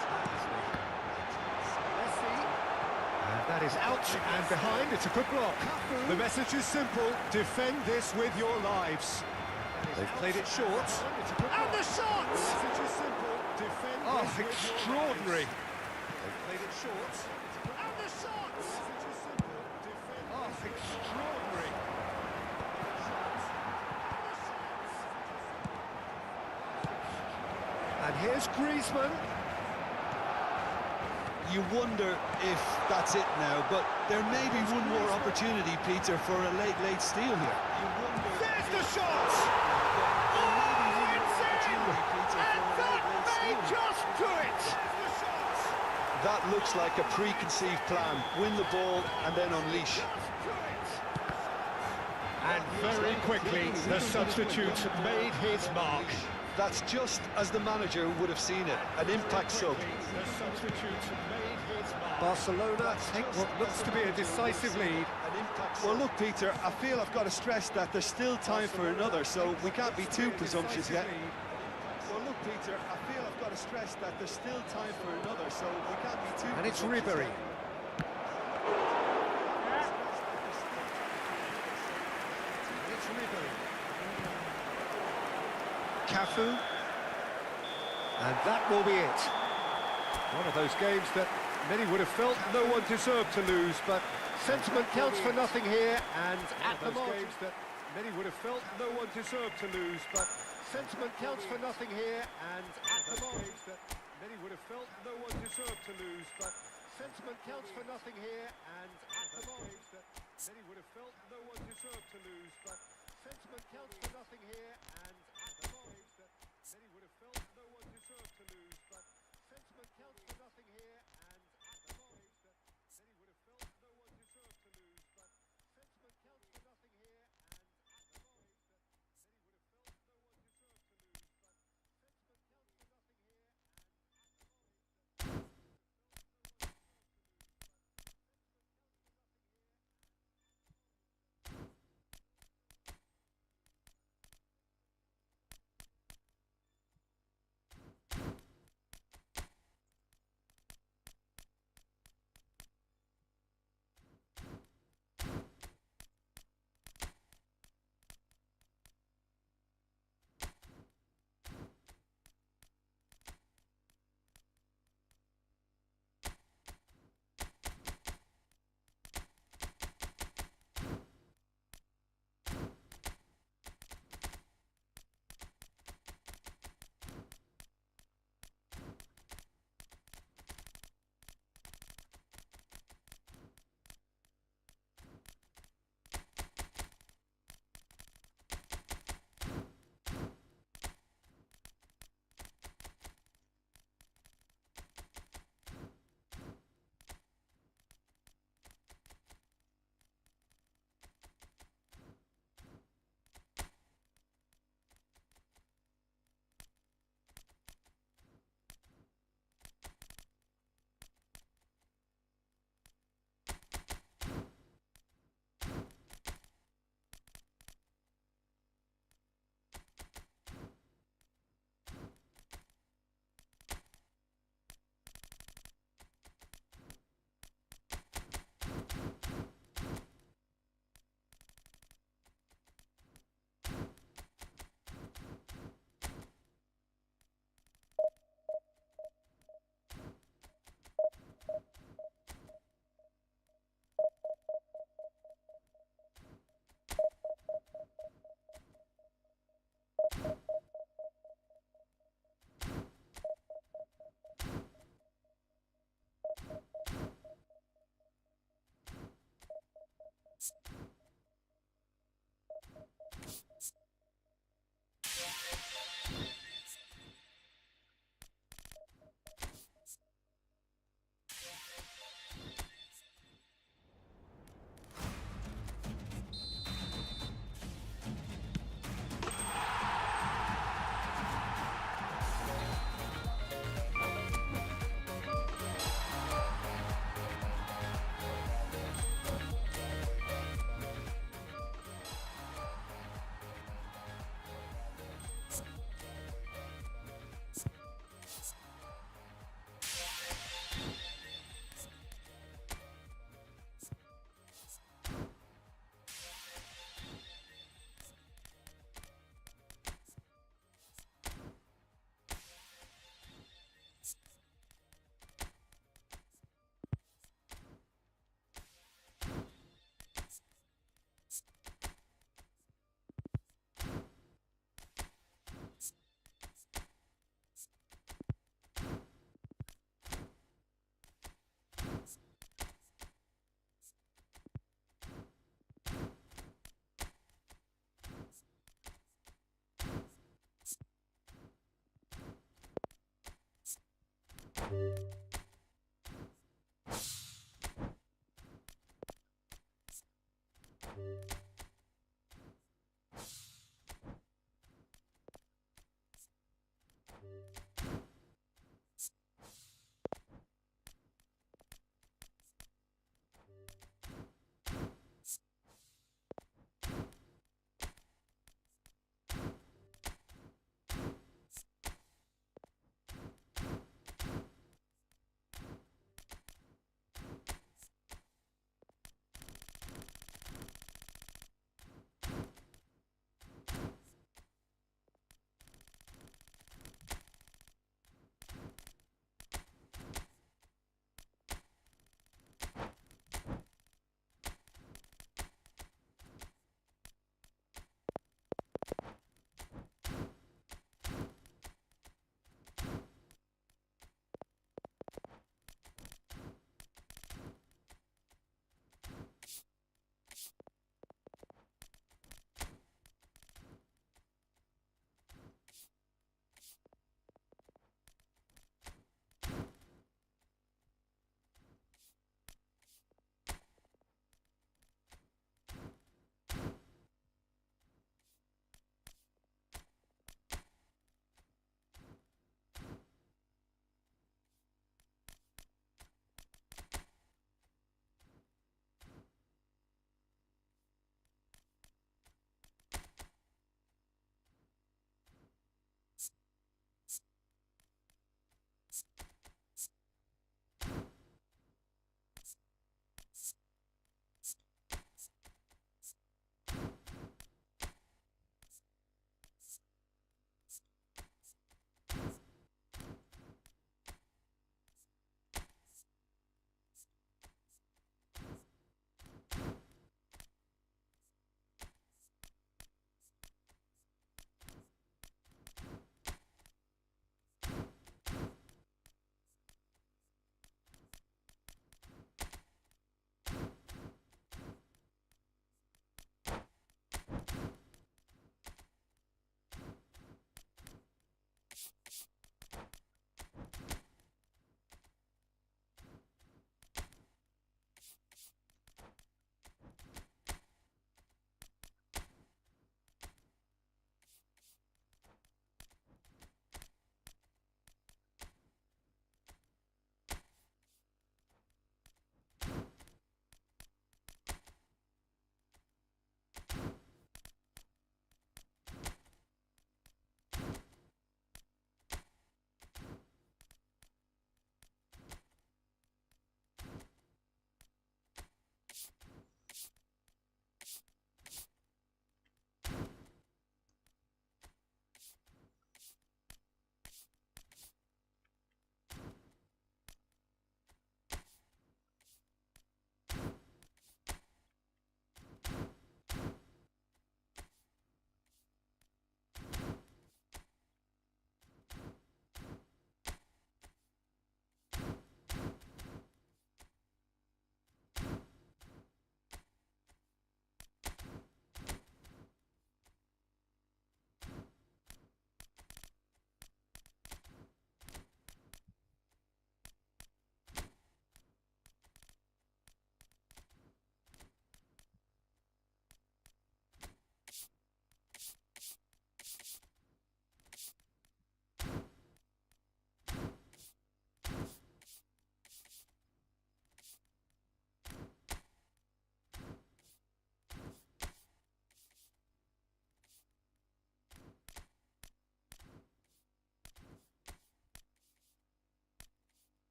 Messi. And that is out and behind. It's a good block. The message is simple. Defend this with your lives. They've played it short. And the shot! The message is simple. Defend this with extraordinary. They've played it short. And the shot! The message is simple. Defend extraordinary. And here's Griezmann. You wonder if that's it now, but there may be one more opportunity, Peter, for a late steal here. You wonder. There's the shot! Oh, it's in! And that may just do it! That looks like a preconceived plan. Win the ball and then unleash. And very quickly, the substitute made his mark. That's just as the manager would have seen it, an impact sub. The substitute made his mark. Barcelona take what looks to be a decisive lead. Well, look, Peter, I feel I've got to stress that there's still time for another, so we can't be too presumptuous yet. Well, look, Peter, I feel I've got to stress that there's still time for another, so we can't be too And it's presumptuous Ribery. yet. It's Ribery. Cafu. And that will be it. One of those games that many would have felt no one deserved to lose, but sentiment counts for nothing here, and at the moment that many would have felt no one deserved to lose, but sentiment counts for nothing here, and at the moment that many would have felt no one deserved to lose, but sentiment counts for nothing here, and at the moment that many would have felt no one deserved to lose, but sentiment counts for nothing here, and at the moment that many would have felt no one deserved to lose, but sentiment counts for nothing here, and at the moment that many would have felt no one deserved to lose, but sentiment counts for nothing here, and at the moment that many would have felt no one deserved to lose, but sentiment counts for nothing here, and at the moment that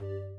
you